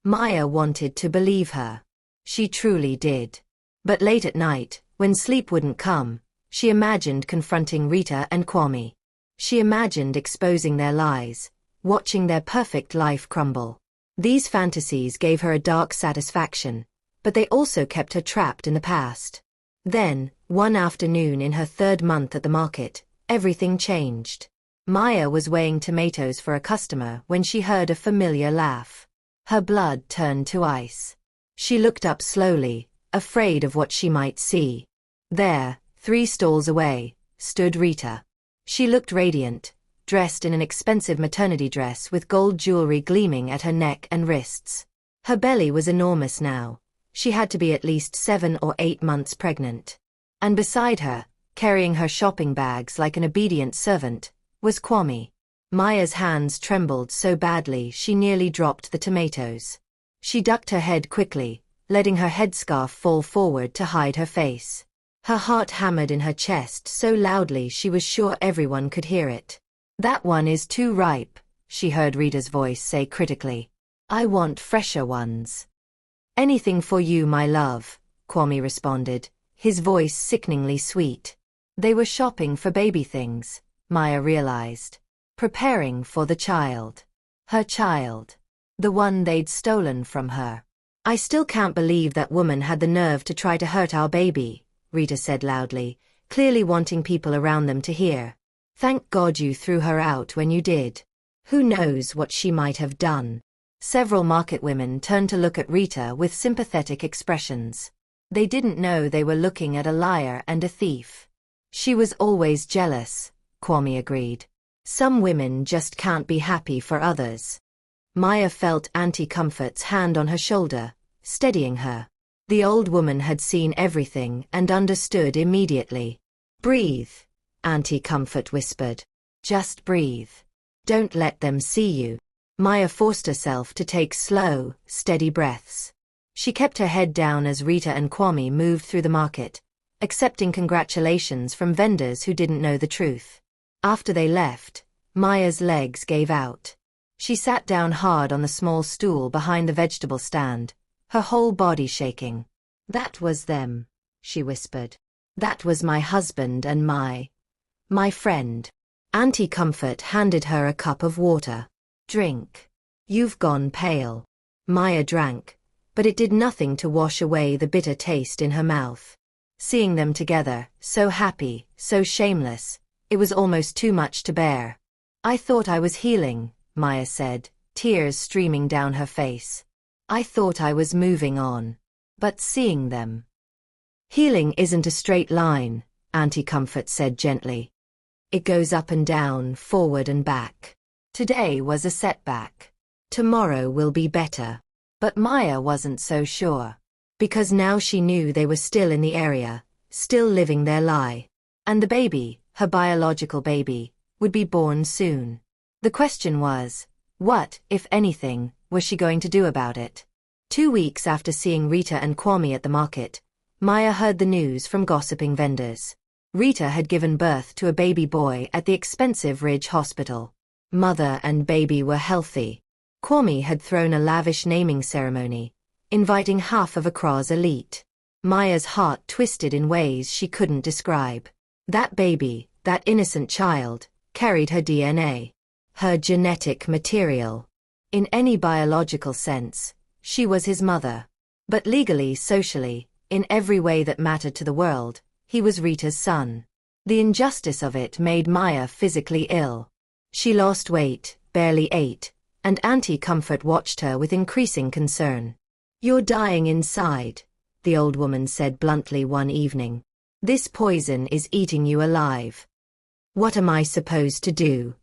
Maya wanted to believe her. She truly did. But late at night, when sleep wouldn't come, she imagined confronting Rita and Kwame. She imagined exposing their lies, watching their perfect life crumble. These fantasies gave her a dark satisfaction, but they also kept her trapped in the past. Then, one afternoon in her 3rd month at the market, everything changed. Maya was weighing tomatoes for a customer when she heard a familiar laugh. Her blood turned to ice. She looked up slowly, afraid of what she might see. There, 3 stalls away, stood Rita. She looked radiant, dressed in an expensive maternity dress with gold jewelry gleaming at her neck and wrists. Her belly was enormous now. She had to be at least 7 or 8 months pregnant. And beside her, carrying her shopping bags like an obedient servant, was Kwame. Maya's hands trembled so badly she nearly dropped the tomatoes. She ducked her head quickly, letting her headscarf fall forward to hide her face. Her heart hammered in her chest so loudly she was sure everyone could hear it. "That one is too ripe," she heard Rita's voice say critically. "I want fresher ones." "Anything for you, my love," Kwame responded, his voice sickeningly sweet. They were shopping for baby things, Maya realized. Preparing for the child. Her child. The one they'd stolen from her. "I still can't believe that woman had the nerve to try to hurt our baby," Rita said loudly, clearly wanting people around them to hear. "Thank God you threw her out when you did. Who knows what she might have done." Several market women turned to look at Rita with sympathetic expressions. They didn't know they were looking at a liar and a thief. She was always jealous, Kwame agreed. Some women just can't be happy for others. Maya felt Auntie Comfort's hand on her shoulder, steadying her. The old woman had seen everything and understood immediately. Breathe, Auntie Comfort whispered. Just breathe. Don't let them see you. Maya forced herself to take slow, steady breaths. She kept her head down as Rita and Kwame moved through the market, accepting congratulations from vendors who didn't know the truth. After they left, Maya's legs gave out. She sat down hard on the small stool behind the vegetable stand, her whole body shaking. That was them, she whispered. That was my husband and my friend. Auntie Comfort handed her a cup of water. Drink. You've gone pale. Maya drank, but it did nothing to wash away the bitter taste in her mouth. Seeing them together, so happy, so shameless, it was almost too much to bear. I thought I was healing, Maya said, tears streaming down her face. I thought I was moving on. But seeing them. Healing isn't a straight line, Auntie Comfort said gently. It goes up and down, forward and back. Today was a setback. Tomorrow will be better. But Maya wasn't so sure. Because now she knew they were still in the area, still living their lie. And the baby, her biological baby, would be born soon. The question was, what, if anything, was she going to do about it? 2 weeks after seeing Rita and Kwame at the market, Maya heard the news from gossiping vendors. Rita had given birth to a baby boy at the expensive Ridge Hospital. Mother and baby were healthy. Kwame had thrown a lavish naming ceremony, inviting half of Accra's elite. Maya's heart twisted in ways she couldn't describe. That baby, that innocent child, carried her DNA. Her genetic material. In any biological sense, she was his mother. But legally, socially, in every way that mattered to the world, he was Rita's son. The injustice of it made Maya physically ill. She lost weight, barely ate, and Auntie Comfort watched her with increasing concern. You're dying inside, the old woman said bluntly one evening. This poison is eating you alive. What am I supposed to do?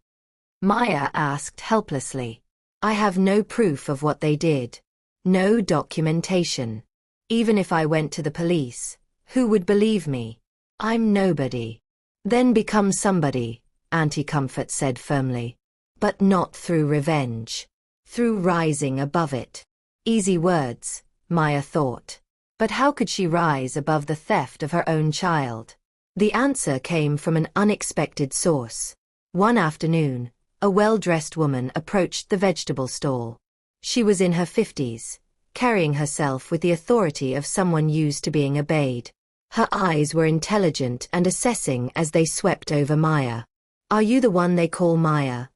Maya asked helplessly. I have no proof of what they did. No documentation. Even if I went to the police, who would believe me? I'm nobody. Then become somebody, Auntie Comfort said firmly. But not through revenge. Through rising above it. Easy words, Maya thought. But how could she rise above the theft of her own child? The answer came from an unexpected source. One afternoon, a well-dressed woman approached the vegetable stall. She was in her 50s, carrying herself with the authority of someone used to being obeyed. Her eyes were intelligent and assessing as they swept over Maya. Are you the one they call Maya?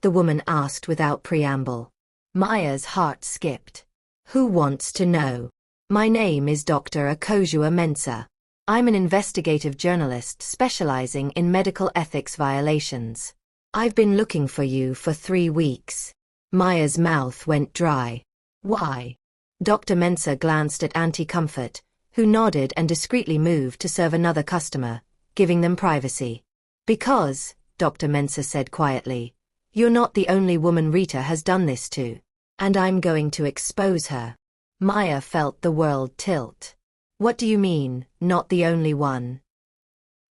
The woman asked without preamble. Maya's heart skipped. Who wants to know? My name is Dr. Akojua Mensah. I'm an investigative journalist specializing in medical ethics violations. I've been looking for you for 3 weeks. Maya's mouth went dry. Why? Dr. Mensah glanced at Auntie Comfort, who nodded and discreetly moved to serve another customer, giving them privacy. Because, Dr. Mensah said quietly, you're not the only woman Rita has done this to. And I'm going to expose her. Maya felt the world tilt. What do you mean, not the only one?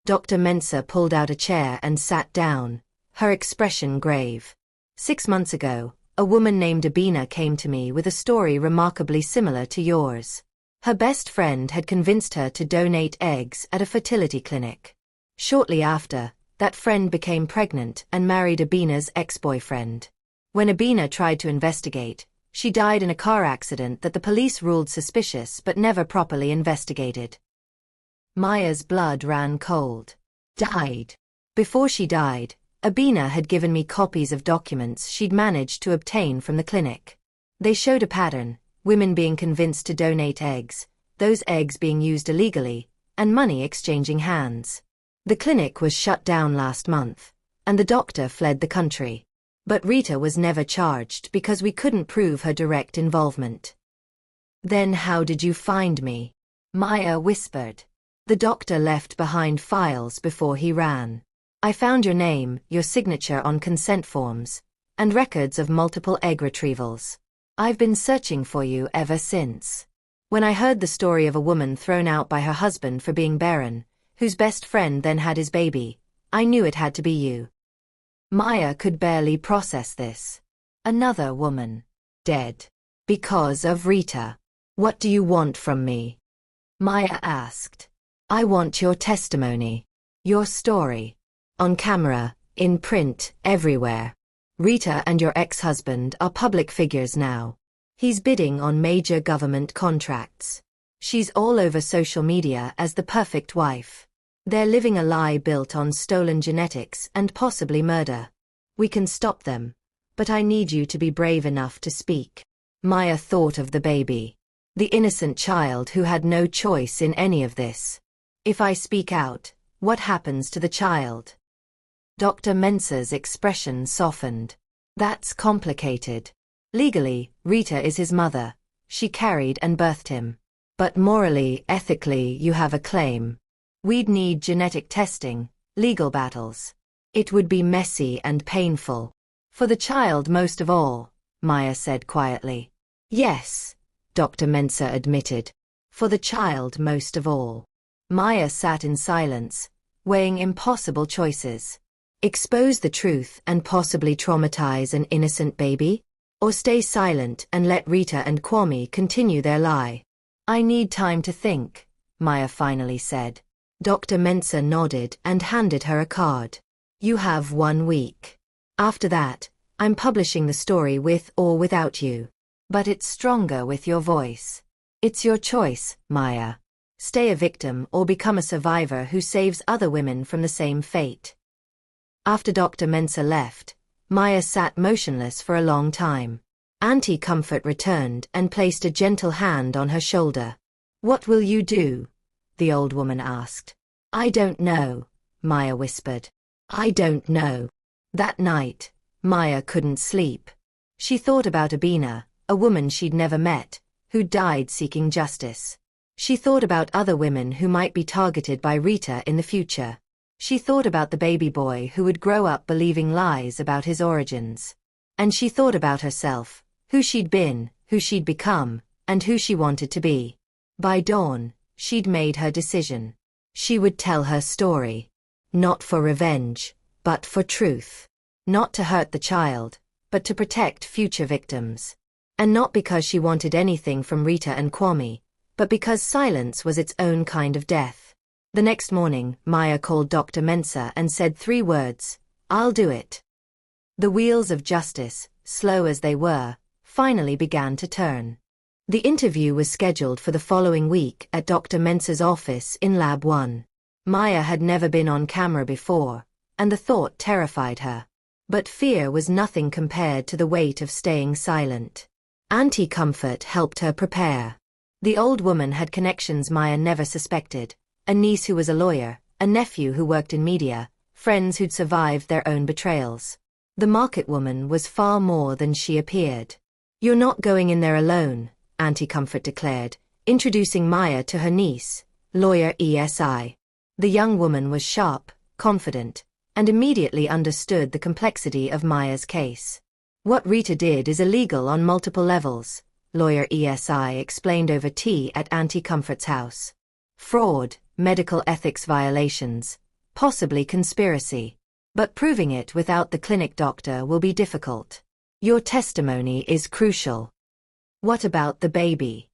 Dr. Mensah pulled out a chair and sat down, her expression grave. 6 months ago, a woman named Abina came to me with a story remarkably similar to yours. Her best friend had convinced her to donate eggs at a fertility clinic. Shortly after, that friend became pregnant and married Abina's ex-boyfriend. When Abina tried to investigate, she died in a car accident that the police ruled suspicious but never properly investigated. Maya's blood ran cold. Died. Before she died, Abina had given me copies of documents she'd managed to obtain from the clinic. They showed a pattern, women being convinced to donate eggs, those eggs being used illegally, and money exchanging hands. The clinic was shut down last month, and the doctor fled the country. But Rita was never charged because we couldn't prove her direct involvement. Then how did you find me? Maya whispered. The doctor left behind files before he ran. I found your name, your signature on consent forms, and records of multiple egg retrievals. I've been searching for you ever since. When I heard the story of a woman thrown out by her husband for being barren, whose best friend then had his baby, I knew it had to be you." Maya could barely process this. Another woman. Dead. Because of Rita. "What do you want from me?" Maya asked. "I want your testimony. Your story. On camera, in print, everywhere. Rita and your ex-husband are public figures now. He's bidding on major government contracts. She's all over social media as the perfect wife. They're living a lie built on stolen genetics and possibly murder. We can stop them, but I need you to be brave enough to speak." Maya thought of the baby. The innocent child who had no choice in any of this. "If I speak out, what happens to the child?" Dr. Mensah's expression softened. "That's complicated. Legally, Rita is his mother. She carried and birthed him. But morally, ethically, you have a claim. We'd need genetic testing, legal battles. It would be messy and painful. For the child most of all," Maya said quietly. "Yes," Dr. Mensah admitted. "For the child most of all." Maya sat in silence, weighing impossible choices. Expose the truth and possibly traumatize an innocent baby? Or stay silent and let Rita and Kwame continue their lie? "I need time to think," Maya finally said. Dr. Mensah nodded and handed her a card. "You have 1 week. After that, I'm publishing the story with or without you. But it's stronger with your voice. It's your choice, Maya. Stay a victim or become a survivor who saves other women from the same fate." After Dr. Mensah left, Maya sat motionless for a long time. Auntie Comfort returned and placed a gentle hand on her shoulder. "What will you do?" the old woman asked. "I don't know," Maya whispered. "I don't know." That night, Maya couldn't sleep. She thought about Abina, a woman she'd never met, who died seeking justice. She thought about other women who might be targeted by Rita in the future. She thought about the baby boy who would grow up believing lies about his origins. And she thought about herself, who she'd been, who she'd become, and who she wanted to be. By dawn, she'd made her decision. She would tell her story. Not for revenge, but for truth. Not to hurt the child, but to protect future victims. And not because she wanted anything from Rita and Kwame, but because silence was its own kind of death. The next morning, Maya called Dr. Mensah and said 3 words, "I'll do it." The wheels of justice, slow as they were, finally began to turn. The interview was scheduled for the following week at Dr. Mensah's office in Lab 1. Maya had never been on camera before, and the thought terrified her. But fear was nothing compared to the weight of staying silent. Auntie Comfort helped her prepare. The old woman had connections Maya never suspected. A niece who was a lawyer, a nephew who worked in media, friends who'd survived their own betrayals. The market woman was far more than she appeared. "You're not going in there alone," Auntie Comfort declared, introducing Maya to her niece, lawyer ESI. The young woman was sharp, confident, and immediately understood the complexity of Maya's case. "What Rita did is illegal on multiple levels," lawyer ESI explained over tea at Auntie Comfort's house. "Fraud, medical ethics violations, possibly conspiracy. But proving it without the clinic doctor will be difficult. Your testimony is crucial." "What about the baby?"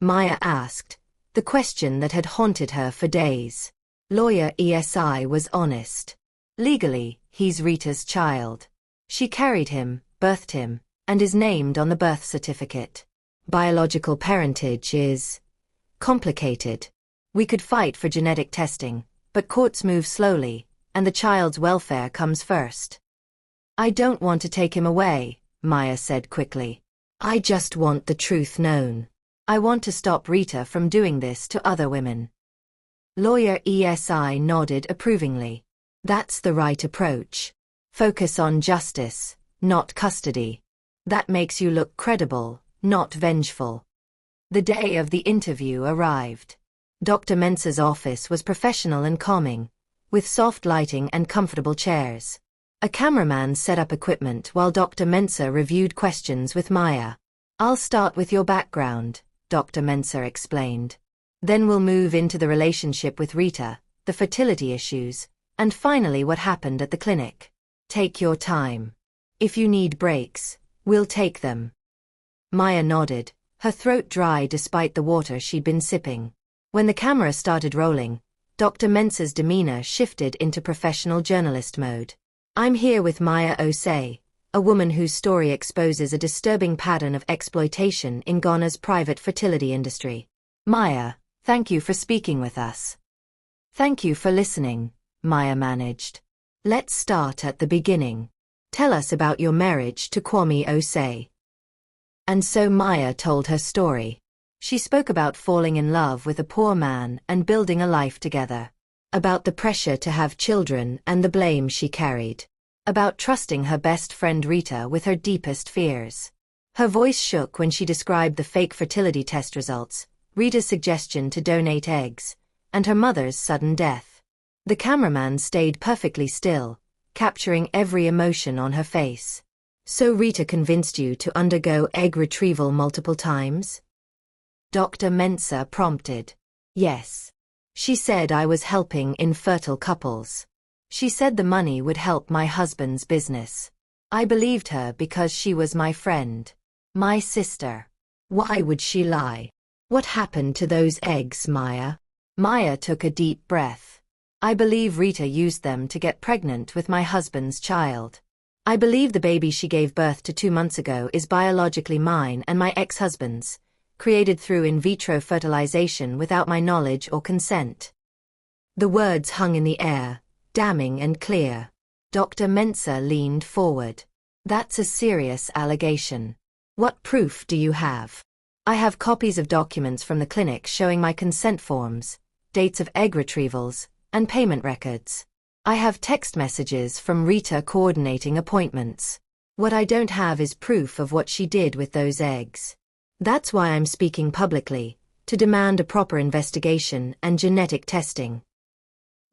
Maya asked, the question that had haunted her for days. Lawyer ESI was honest. Legally, he's Rita's child. She carried him, birthed him, and is named on the birth certificate. Biological parentage is complicated. We could fight for genetic testing, but courts move slowly, and the child's welfare comes first. "I don't want to take him away," Maya said quickly. "I just want the truth known. I want to stop Rita from doing this to other women." Lawyer ESI nodded approvingly. "That's the right approach. Focus on justice, not custody. That makes you look credible, not vengeful." The day of the interview arrived. Dr. Mensah's office was professional and calming, with soft lighting and comfortable chairs. A cameraman set up equipment while Dr. Mensah reviewed questions with Maya. "I'll start with your background," Dr. Mensah explained. "Then we'll move into the relationship with Rita, the fertility issues, and finally what happened at the clinic. Take your time. If you need breaks, we'll take them." Maya nodded, her throat dry despite the water she'd been sipping. When the camera started rolling, Dr. Mensah's demeanor shifted into professional journalist mode. "I'm here with Maya Osei, a woman whose story exposes a disturbing pattern of exploitation in Ghana's private fertility industry. Maya, thank you for speaking with us." "Thank you for listening," Maya managed. "Let's start at the beginning. Tell us about your marriage to Kwame Osei." And so Maya told her story. She spoke about falling in love with a poor man and building a life together. About the pressure to have children and the blame she carried. About trusting her best friend Rita with her deepest fears. Her voice shook when she described the fake fertility test results, Rita's suggestion to donate eggs, and her mother's sudden death. The cameraman stayed perfectly still, capturing every emotion on her face. "So Rita convinced you to undergo egg retrieval multiple times?" Dr. Mensah prompted. "Yes. She said I was helping infertile couples. She said the money would help my husband's business. I believed her because she was my friend. My sister. Why would she lie? What happened to those eggs, Maya?" Maya took a deep breath. "I believe Rita used them to get pregnant with my husband's child. I believe the baby she gave birth to 2 months ago is biologically mine and my ex-husband's, created through in vitro fertilization without my knowledge or consent." The words hung in the air, damning and clear. Dr. Mensah leaned forward. "That's a serious allegation. What proof do you have?" "I have copies of documents from the clinic showing my consent forms, dates of egg retrievals, and payment records. I have text messages from Rita coordinating appointments. What I don't have is proof of what she did with those eggs. That's why I'm speaking publicly, to demand a proper investigation and genetic testing."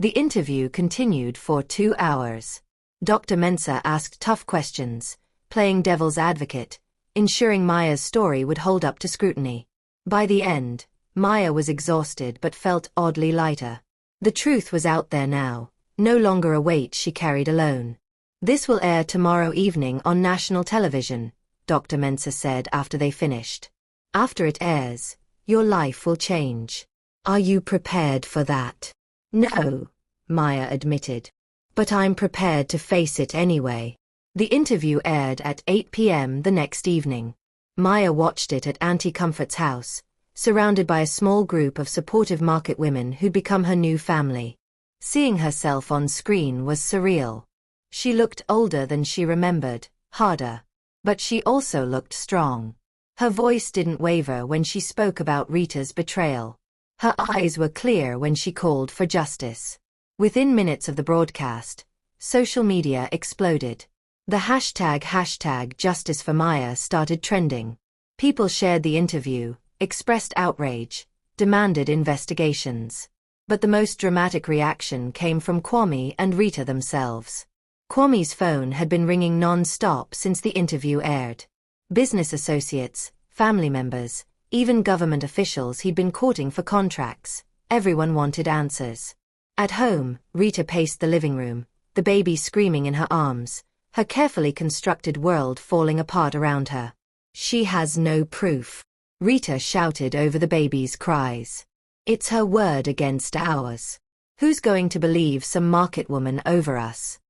The interview continued for 2 hours. Dr. Mensah asked tough questions, playing devil's advocate, ensuring Maya's story would hold up to scrutiny. By the end, Maya was exhausted but felt oddly lighter. The truth was out there now, no longer a weight she carried alone. "This will air tomorrow evening on national television," Dr. Mensah said after they finished. "After it airs, your life will change. Are you prepared for that?" "No," Maya admitted. "But I'm prepared to face it anyway." The interview aired at 8 p.m. the next evening. Maya watched it at Auntie Comfort's house, surrounded by a small group of supportive market women who'd become her new family. Seeing herself on screen was surreal. She looked older than she remembered, harder. But she also looked strong. Her voice didn't waver when she spoke about Rita's betrayal. Her eyes were clear when she called for justice. Within minutes of the broadcast, social media exploded. The hashtag Justice for Maya started trending. People shared the interview, expressed outrage, demanded investigations. But the most dramatic reaction came from Kwame and Rita themselves. Kwame's phone had been ringing non-stop since the interview aired. Business associates, family members, even government officials he'd been courting for contracts, everyone wanted answers. At home, Rita paced the living room, the baby screaming in her arms, her carefully constructed world falling apart around her. "She has no proof," Rita shouted over the baby's cries. "It's her word against ours. Who's going to believe some market woman over us?"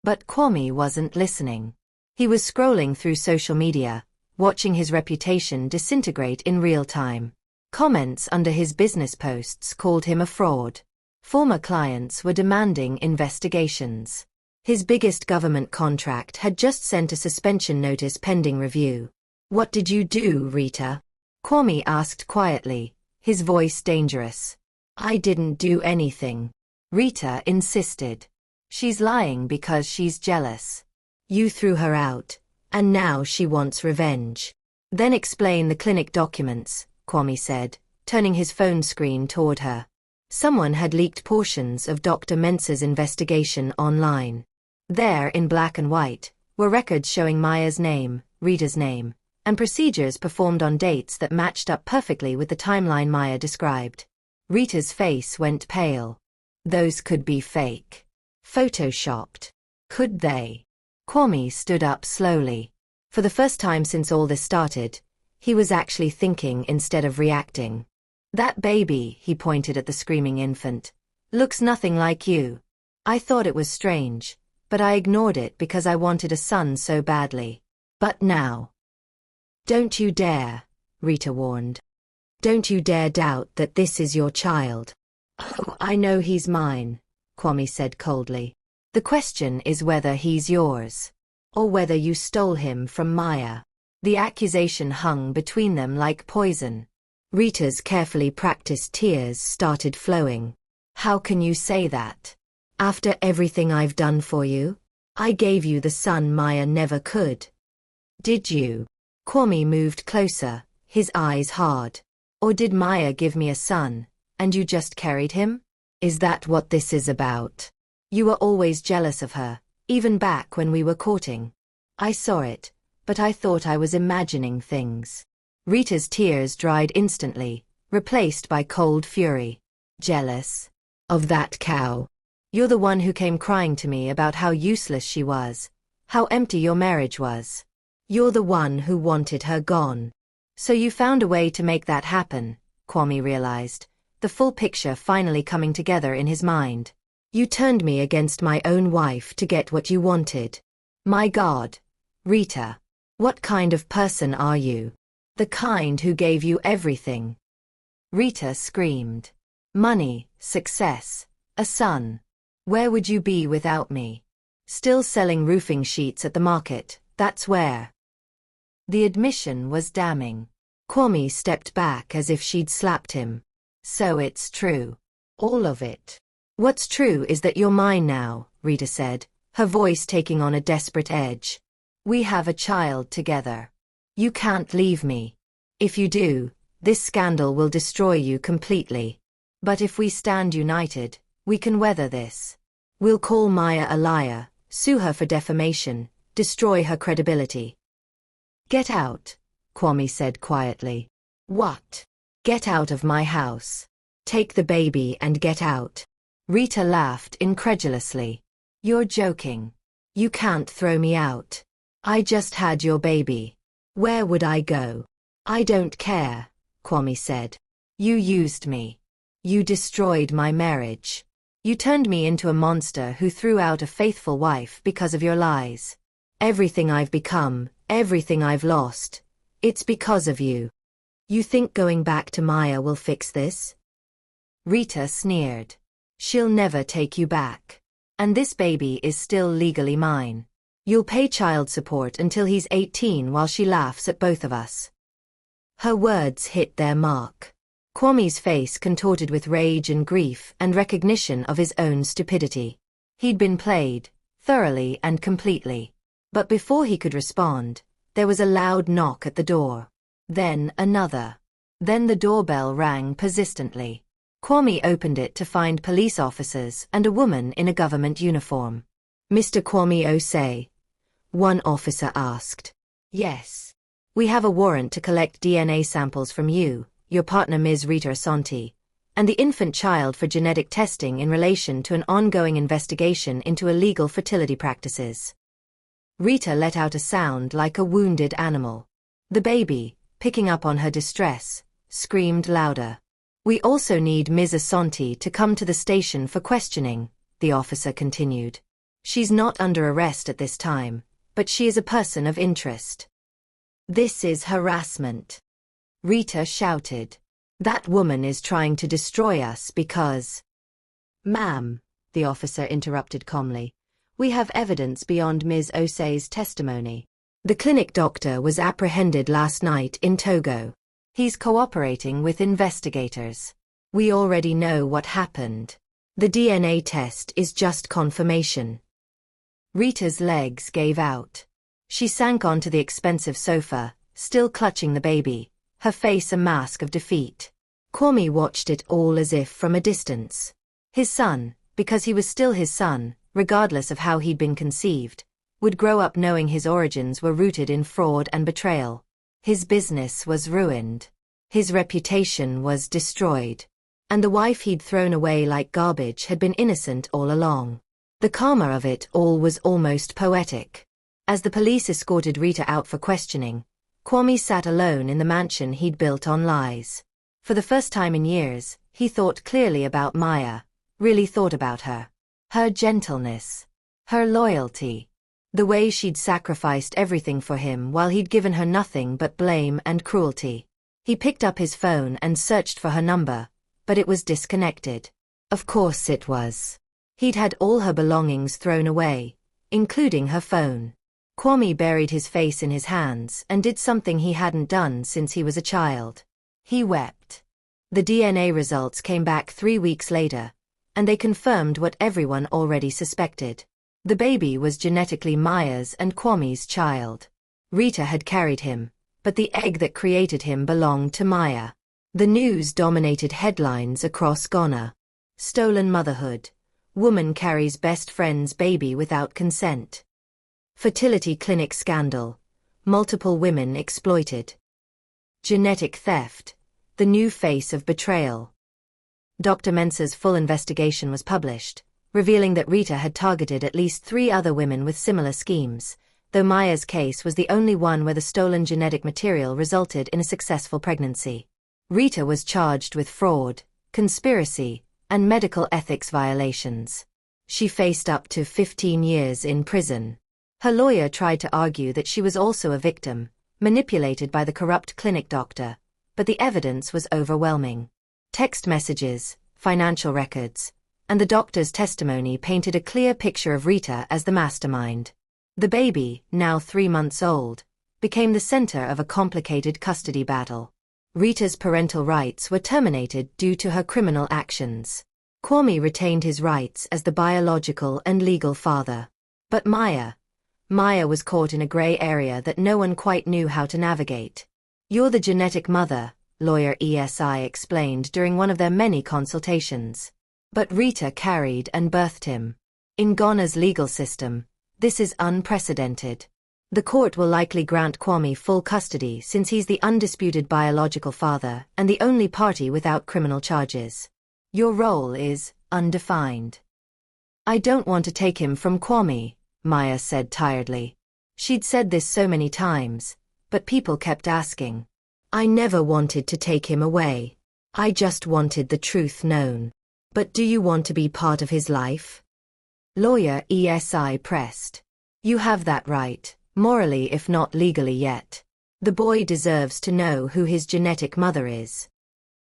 But Kwame wasn't listening. He was scrolling through social media, watching his reputation disintegrate in real time. Comments under his business posts called him a fraud. Former clients were demanding investigations. His biggest government contract had just sent a suspension notice pending review. "What did you do, Rita?" Kwame asked quietly, his voice dangerous. "I didn't do anything," Rita insisted. "She's lying because she's jealous. You threw her out, and now she wants revenge." "Then explain the clinic documents," Kwame said, turning his phone screen toward her. Someone had leaked portions of Dr. Mensa's investigation online. There, in black and white, were records showing Maya's name, Rita's name, and procedures performed on dates that matched up perfectly with the timeline Maya described. Rita's face went pale. Those could be fake. Photoshopped. Could they? Kwame stood up slowly. For the first time since all this started, he was actually thinking instead of reacting. That baby, he pointed at the screaming infant, looks nothing like you. I thought it was strange, but I ignored it because I wanted a son so badly. But now. Don't you dare, Rita warned. Don't you dare doubt that this is your child. Oh, I know he's mine, Kwame said coldly. The question is whether he's yours, or whether you stole him from Maya. The accusation hung between them like poison. Rita's carefully practiced tears started flowing. How can you say that? After everything I've done for you? I gave you the son Maya never could. Did you? Kwame moved closer, his eyes hard. Or did Maya give me a son, and you just carried him? Is that what this is about? You were always jealous of her, even back when we were courting. I saw it, but I thought I was imagining things. Rita's tears dried instantly, replaced by cold fury. Jealous? Of that cow? You're the one who came crying to me about how useless she was, how empty your marriage was. You're the one who wanted her gone. So you found a way to make that happen, Kwame realized, the full picture finally coming together in his mind. You turned me against my own wife to get what you wanted. My God. Rita. What kind of person are you? The kind who gave you everything. Rita screamed. Money, success, a son. Where would you be without me? Still selling roofing sheets at the market, that's where. The admission was damning. Kwame stepped back as if she'd slapped him. So it's true. All of it. What's true is that you're mine now, Rita said, her voice taking on a desperate edge. We have a child together. You can't leave me. If you do, this scandal will destroy you completely. But if we stand united, we can weather this. We'll call Maya a liar, sue her for defamation, destroy her credibility. Get out, Kwame said quietly. What? Get out of my house. Take the baby and get out. Rita laughed incredulously. You're joking. You can't throw me out. I just had your baby. Where would I go? I don't care, Kwame said. You used me. You destroyed my marriage. You turned me into a monster who threw out a faithful wife because of your lies. Everything I've become, everything I've lost, it's because of you. You think going back to Maya will fix this? Rita sneered. She'll never take you back. And this baby is still legally mine. You'll pay child support until he's 18 while she laughs at both of us. Her words hit their mark. Kwame's face contorted with rage and grief and recognition of his own stupidity. He'd been played, thoroughly and completely. But before he could respond, there was a loud knock at the door. Then another. Then the doorbell rang persistently. Kwame opened it to find police officers and a woman in a government uniform. Mr. Kwame Osei? One officer asked. Yes. We have a warrant to collect DNA samples from you, your partner Ms. Rita Asante, and the infant child for genetic testing in relation to an ongoing investigation into illegal fertility practices. Rita let out a sound like a wounded animal. The baby, picking up on her distress, screamed louder. We also need Ms. Asante to come to the station for questioning, the officer continued. She's not under arrest at this time, but she is a person of interest. This is harassment. Rita shouted. That woman is trying to destroy us because... Ma'am, the officer interrupted calmly, we have evidence beyond Ms. Osei's testimony. The clinic doctor was apprehended last night in Togo. He's cooperating with investigators. We already know what happened. The DNA test is just confirmation. Rita's legs gave out. She sank onto the expensive sofa, still clutching the baby, her face a mask of defeat. Kwame watched it all as if from a distance. His son, because he was still his son, regardless of how he'd been conceived, would grow up knowing his origins were rooted in fraud and betrayal. His business was ruined. His reputation was destroyed. And the wife he'd thrown away like garbage had been innocent all along. The karma of it all was almost poetic. As the police escorted Rita out for questioning, Kwame sat alone in the mansion he'd built on lies. For the first time in years, he thought clearly about Maya, really thought about her. Her gentleness. Her loyalty. The way she'd sacrificed everything for him while he'd given her nothing but blame and cruelty. He picked up his phone and searched for her number, but it was disconnected. Of course it was. He'd had all her belongings thrown away, including her phone. Kwame buried his face in his hands and did something he hadn't done since he was a child. He wept. The DNA results came back 3 weeks later, and they confirmed what everyone already suspected. The baby was genetically Maya's and Kwame's child. Rita had carried him, but the egg that created him belonged to Maya. The news dominated headlines across Ghana. Stolen motherhood. Woman carries best friend's baby without consent. Fertility clinic scandal. Multiple women exploited. Genetic theft. The new face of betrayal. Dr. Mensah's full investigation was published, revealing that Rita had targeted at least 3 other women with similar schemes, though Maya's case was the only one where the stolen genetic material resulted in a successful pregnancy. Rita was charged with fraud, conspiracy, and medical ethics violations. She faced up to 15 years in prison. Her lawyer tried to argue that she was also a victim, manipulated by the corrupt clinic doctor, but the evidence was overwhelming. Text messages, financial records, and the doctor's testimony painted a clear picture of Rita as the mastermind. The baby, now 3 months old, became the center of a complicated custody battle. Rita's parental rights were terminated due to her criminal actions. Kwame retained his rights as the biological and legal father. But Maya was caught in a gray area that no one quite knew how to navigate. "You're the genetic mother," lawyer ESI explained during one of their many consultations. But Rita carried and birthed him. In Ghana's legal system, this is unprecedented. The court will likely grant Kwame full custody since he's the undisputed biological father and the only party without criminal charges. "Your role is undefined." "I don't want to take him from Kwame," Maya said tiredly. She'd said this so many times, but people kept asking. "I never wanted to take him away. I just wanted the truth known." "But do you want to be part of his life?" Lawyer ESI pressed. "You have that right. Morally if not legally yet. The boy deserves to know who his genetic mother is."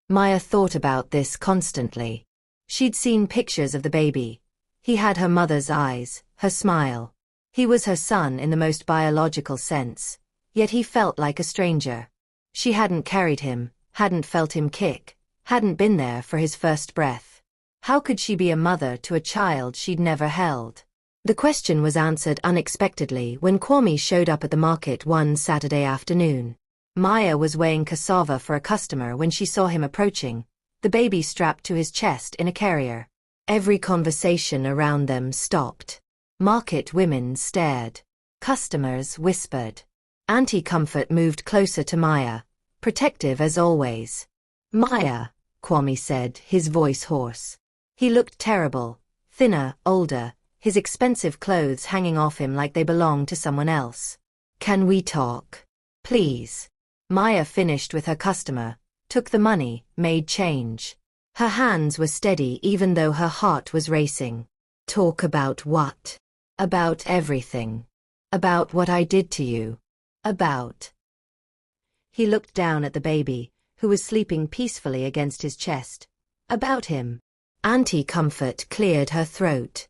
Maya thought about this constantly. She'd seen pictures of the baby. He had her mother's eyes, her smile. He was her son in the most biological sense, yet he felt like a stranger. She hadn't carried him, hadn't felt him kick, hadn't been there for his first breath. How could she be a mother to a child she'd never held? The question was answered unexpectedly when Kwame showed up at the market one Saturday afternoon. Maya was weighing cassava for a customer when she saw him approaching, the baby strapped to his chest in a carrier. Every conversation around them stopped. Market women stared. Customers whispered. Auntie Comfort moved closer to Maya, protective as always. "Maya," Kwame said, his voice hoarse. He looked terrible, thinner, older, his expensive clothes hanging off him like they belonged to someone else. "Can we talk? Please?" Maya finished with her customer, took the money, made change. Her hands were steady even though her heart was racing. "Talk about what?" "About everything. About what I did to you. About..." He looked down at the baby, who was sleeping peacefully against his chest. "About him." Auntie Comfort cleared her throat.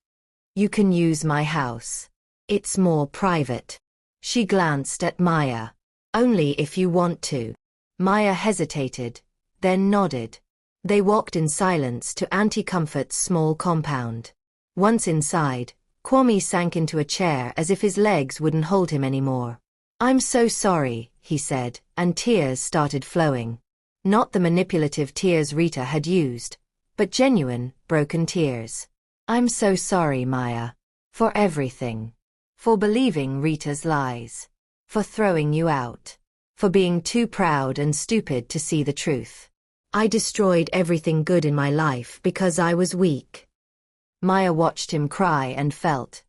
"You can use my house. It's more private." She glanced at Maya. "Only if you want to." Maya hesitated, then nodded. They walked in silence to Auntie Comfort's small compound. Once inside, Kwame sank into a chair as if his legs wouldn't hold him anymore. "I'm so sorry," he said, and tears started flowing. Not the manipulative tears Rita had used, but genuine, broken tears. "I'm so sorry, Maya. For everything. For believing Rita's lies. For throwing you out. For being too proud and stupid to see the truth. I destroyed everything good in my life because I was weak." Maya watched him cry and felt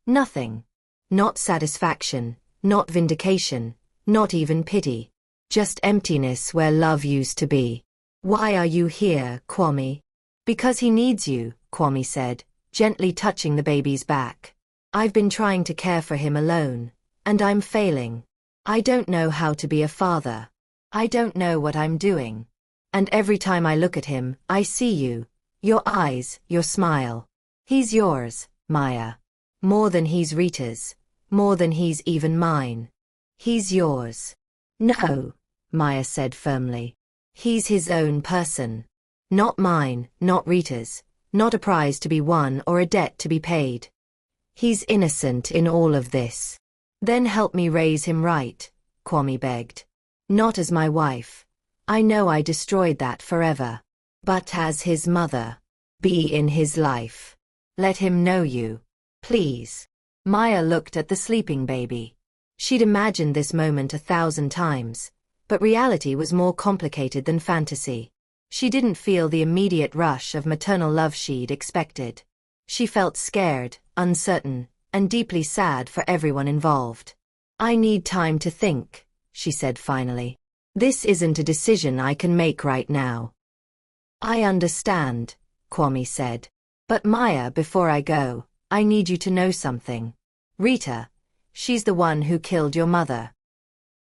nothing. Not satisfaction, not vindication, not even pity. Just emptiness where love used to be. "Why are you here, Kwame?" "Because he needs you," Kwame said, gently touching the baby's back. "I've been trying to care for him alone, and I'm failing. I don't know how to be a father. I don't know what I'm doing. And every time I look at him, I see you. Your eyes, your smile. He's yours, Maya. More than he's Rita's. More than he's even mine. He's yours." "No," Maya said firmly. "He's his own person. Not mine, not Rita's, not a prize to be won or a debt to be paid. He's innocent in all of this." "Then help me raise him right," Kwame begged. "Not as my wife. I know I destroyed that forever. But as his mother. Be in his life. Let him know you. Please." Maya looked at the sleeping baby. She'd imagined this moment 1,000 times, but reality was more complicated than fantasy. She didn't feel the immediate rush of maternal love she'd expected. She felt scared, uncertain, and deeply sad for everyone involved. "I need time to think," she said finally. "This isn't a decision I can make right now." "I understand," Kwame said. "But Maya, before I go, I need you to know something. Rita, she's the one who killed your mother."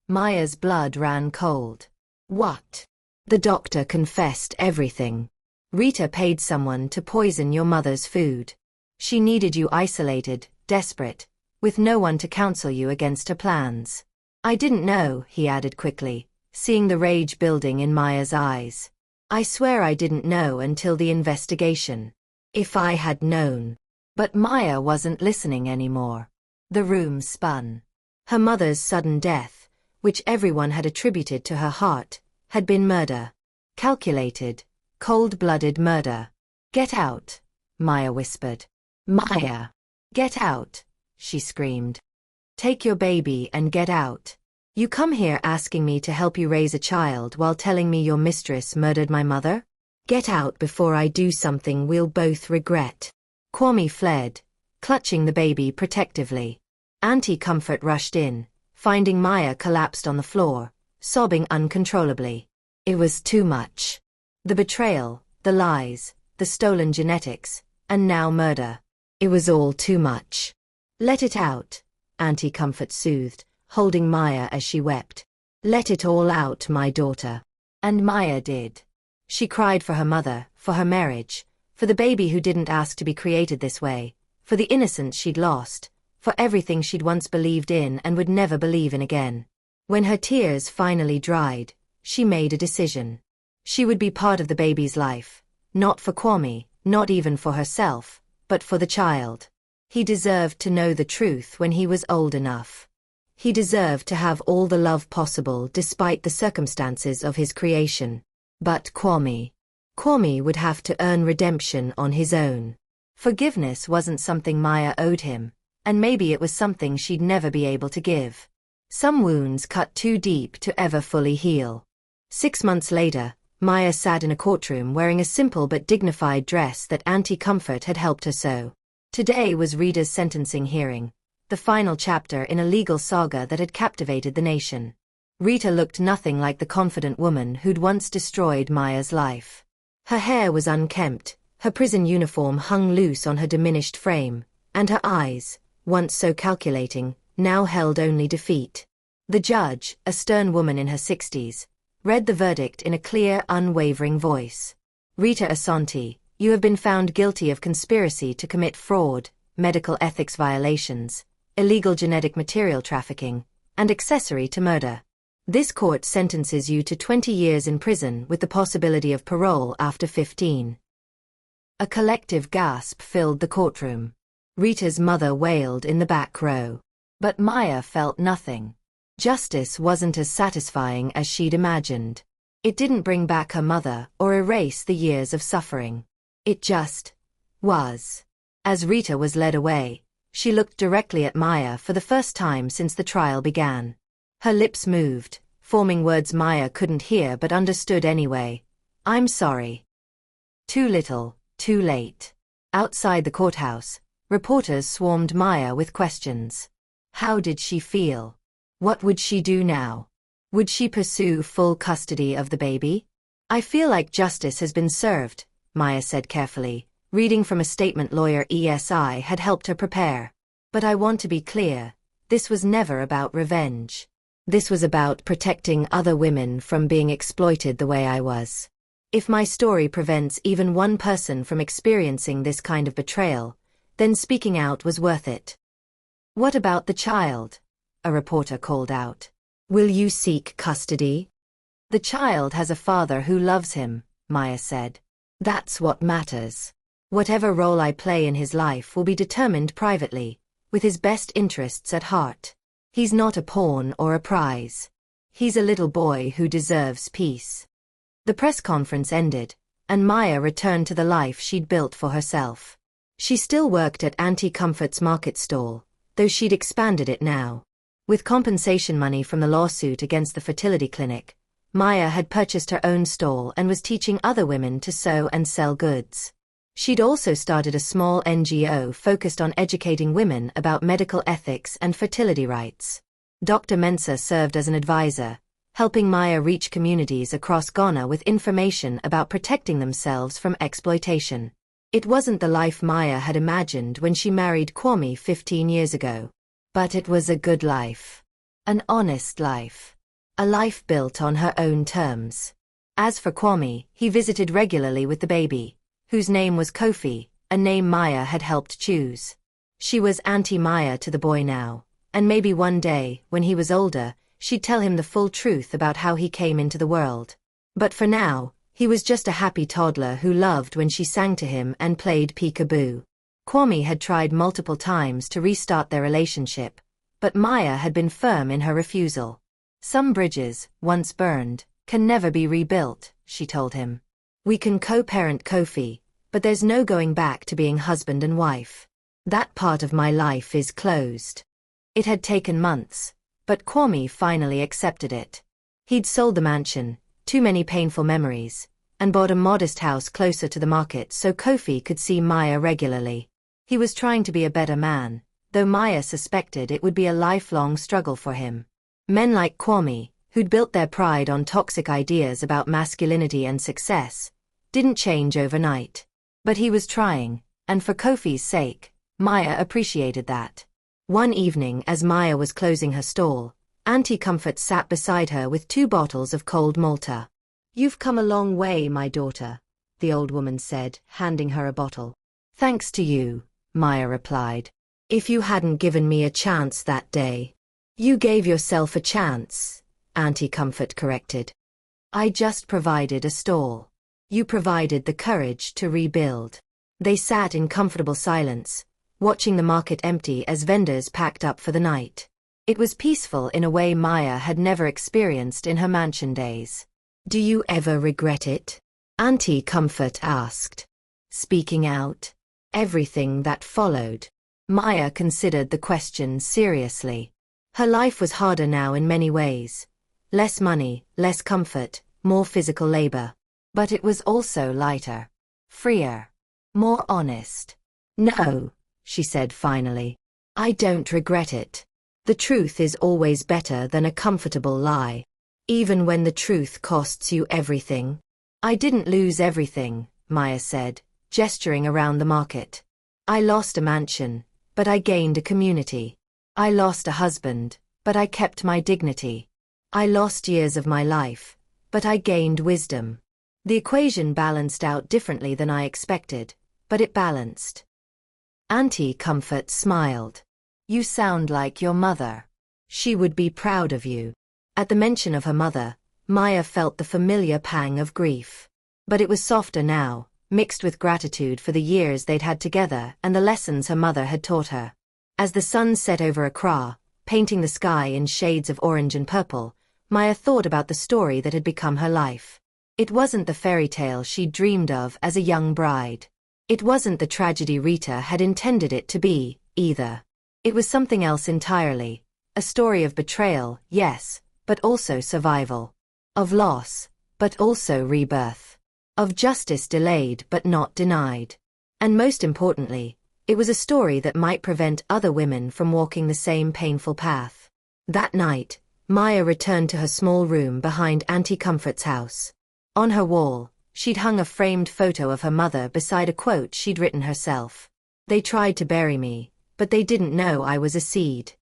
Maya's blood ran cold. "What?" "The doctor confessed everything. Rita paid someone to poison your mother's food. She needed you isolated, desperate, with no one to counsel you against her plans." "I didn't know," he added quickly, seeing the rage building in Maya's eyes. "I swear I didn't know until the investigation. If I had known." But Maya wasn't listening anymore. The room spun. Her mother's sudden death, which everyone had attributed to her heart, had been murder. Calculated, cold-blooded murder. "Get out," Maya whispered. "Maya! Get out," she screamed. "Take your baby and get out. You come here asking me to help you raise a child while telling me your mistress murdered my mother? Get out before I do something we'll both regret." Kwame fled, clutching the baby protectively. Auntie Comfort rushed in, finding Maya collapsed on the floor, sobbing uncontrollably. It was too much. The betrayal, the lies, the stolen genetics, and now murder. It was all too much. "Let it out," Auntie Comfort soothed, holding Maya as she wept. "Let it all out, my daughter." And Maya did. She cried for her mother, for her marriage, for the baby who didn't ask to be created this way, for the innocence she'd lost, for everything she'd once believed in and would never believe in again. When her tears finally dried, she made a decision. She would be part of the baby's life, not for Kwame, not even for herself, but for the child. He deserved to know the truth when he was old enough. He deserved to have all the love possible despite the circumstances of his creation. But Kwame would have to earn redemption on his own. Forgiveness wasn't something Maya owed him, and maybe it was something she'd never be able to give. Some wounds cut too deep to ever fully heal. 6 months later, Maya sat in a courtroom wearing a simple but dignified dress that Auntie Comfort had helped her sew. Today was Rita's sentencing hearing, the final chapter in a legal saga that had captivated the nation. Rita looked nothing like the confident woman who'd once destroyed Maya's life. Her hair was unkempt, her prison uniform hung loose on her diminished frame, and her eyes, once so calculating, now held only defeat. The judge, a stern woman in her 60s, read the verdict in a clear, unwavering voice. "Rita Asante, you have been found guilty of conspiracy to commit fraud, medical ethics violations, illegal genetic material trafficking, and accessory to murder. This court sentences you to 20 years in prison with the possibility of parole after 15. A collective gasp filled the courtroom. Rita's mother wailed in the back row. But Maya felt nothing. Justice wasn't as satisfying as she'd imagined. It didn't bring back her mother or erase the years of suffering. It just was. As Rita was led away, she looked directly at Maya for the first time since the trial began. Her lips moved, forming words Maya couldn't hear but understood anyway. I'm sorry. Too little, too late. Outside the courthouse, reporters swarmed Maya with questions. How did she feel? What would she do now? Would she pursue full custody of the baby? I feel like justice has been served, Maya said carefully, reading from a statement lawyer ESI had helped her prepare. But I want to be clear, this was never about revenge. This was about protecting other women from being exploited the way I was. If my story prevents even one person from experiencing this kind of betrayal, then speaking out was worth it. What about the child? A reporter called out. Will you seek custody? The child has a father who loves him, Maya said. That's what matters. Whatever role I play in his life will be determined privately, with his best interests at heart. He's not a pawn or a prize. He's a little boy who deserves peace. The press conference ended, and Maya returned to the life she'd built for herself. She still worked at Auntie Comfort's market stall, though she'd expanded it now. With compensation money from the lawsuit against the fertility clinic, Maya had purchased her own stall and was teaching other women to sew and sell goods. She'd also started a small NGO focused on educating women about medical ethics and fertility rights. Dr. Mensah served as an advisor, helping Maya reach communities across Ghana with information about protecting themselves from exploitation. It wasn't the life Maya had imagined when she married Kwame 15 years ago. But it was a good life. An honest life. A life built on her own terms. As for Kwame, he visited regularly with the baby, whose name was Kofi, a name Maya had helped choose. She was Auntie Maya to the boy now, and maybe one day, when he was older, she'd tell him the full truth about how he came into the world. But for now, he was just a happy toddler who loved when she sang to him and played peekaboo. Kwame had tried multiple times to restart their relationship, but Maya had been firm in her refusal. Some bridges, once burned, can never be rebuilt, she told him. We can co-parent Kofi, but there's no going back to being husband and wife. That part of my life is closed. It had taken months, but Kwame finally accepted it. He'd sold the mansion, too many painful memories, and bought a modest house closer to the market so Kofi could see Maya regularly. He was trying to be a better man, though Maya suspected it would be a lifelong struggle for him. Men like Kwame, who'd built their pride on toxic ideas about masculinity and success, didn't change overnight. But he was trying, and for Kofi's sake, Maya appreciated that. One evening as Maya was closing her stall, Auntie Comfort sat beside her with 2 bottles of cold Malta. You've come a long way, my daughter, the old woman said, handing her a bottle. Thanks to you, Maya replied. If you hadn't given me a chance that day. You gave yourself a chance, Auntie Comfort corrected. I just provided a stall. You provided the courage to rebuild. They sat in comfortable silence, watching the market empty as vendors packed up for the night. It was peaceful in a way Maya had never experienced in her mansion days. Do you ever regret it? Auntie Comfort asked. Speaking out. Everything that followed. Maya considered the question seriously. Her life was harder now in many ways. Less money, less comfort, more physical labor. But it was also lighter. Freer. More honest. No, she said finally. I don't regret it. The truth is always better than a comfortable lie. Even when the truth costs you everything. I didn't lose everything, Maya said, gesturing around the market. I lost a mansion, but I gained a community. I lost a husband, but I kept my dignity. I lost years of my life, but I gained wisdom. The equation balanced out differently than I expected, but it balanced. Auntie Comfort smiled. You sound like your mother. She would be proud of you. At the mention of her mother, Maya felt the familiar pang of grief. But it was softer now, mixed with gratitude for the years they'd had together and the lessons her mother had taught her. As the sun set over Accra, painting the sky in shades of orange and purple, Maya thought about the story that had become her life. It wasn't the fairy tale she'd dreamed of as a young bride. It wasn't the tragedy Rita had intended it to be, either. It was something else entirely. A story of betrayal, yes, but also survival. Of loss, but also rebirth. Of justice delayed but not denied. And most importantly, it was a story that might prevent other women from walking the same painful path. That night, Maya returned to her small room behind Auntie Comfort's house. On her wall, she'd hung a framed photo of her mother beside a quote she'd written herself. "They tried to bury me, but they didn't know I was a seed."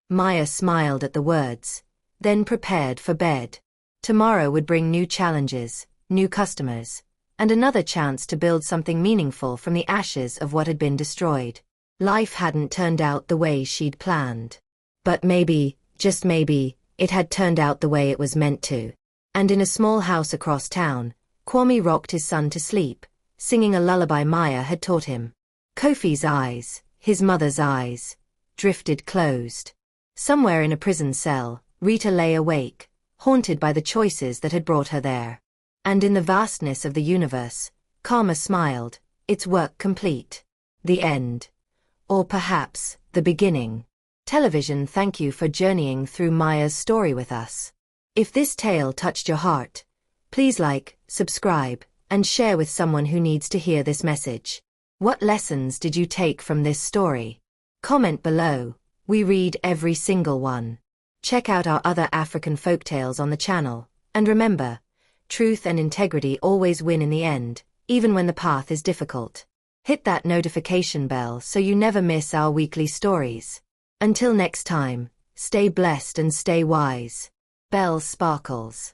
Maya smiled at the words, then prepared for bed. Tomorrow would bring new challenges, new customers, and another chance to build something meaningful from the ashes of what had been destroyed. Life hadn't turned out the way she'd planned. But maybe, just maybe, it had turned out the way it was meant to. And in a small house across town, Kwame rocked his son to sleep, singing a lullaby Maya had taught him. Kofi's eyes, his mother's eyes, drifted closed. Somewhere in a prison cell, Rita lay awake, haunted by the choices that had brought her there. And in the vastness of the universe, Karma smiled, its work complete. The end. Or perhaps, the beginning. Television, thank you for journeying through Maya's story with us. If this tale touched your heart, please like, subscribe, and share with someone who needs to hear this message. What lessons did you take from this story? Comment below. We read every single one. Check out our other African folktales on the channel, and remember, truth and integrity always win in the end, even when the path is difficult. Hit that notification bell so you never miss our weekly stories. Until next time, stay blessed and stay wise. Bell sparkles.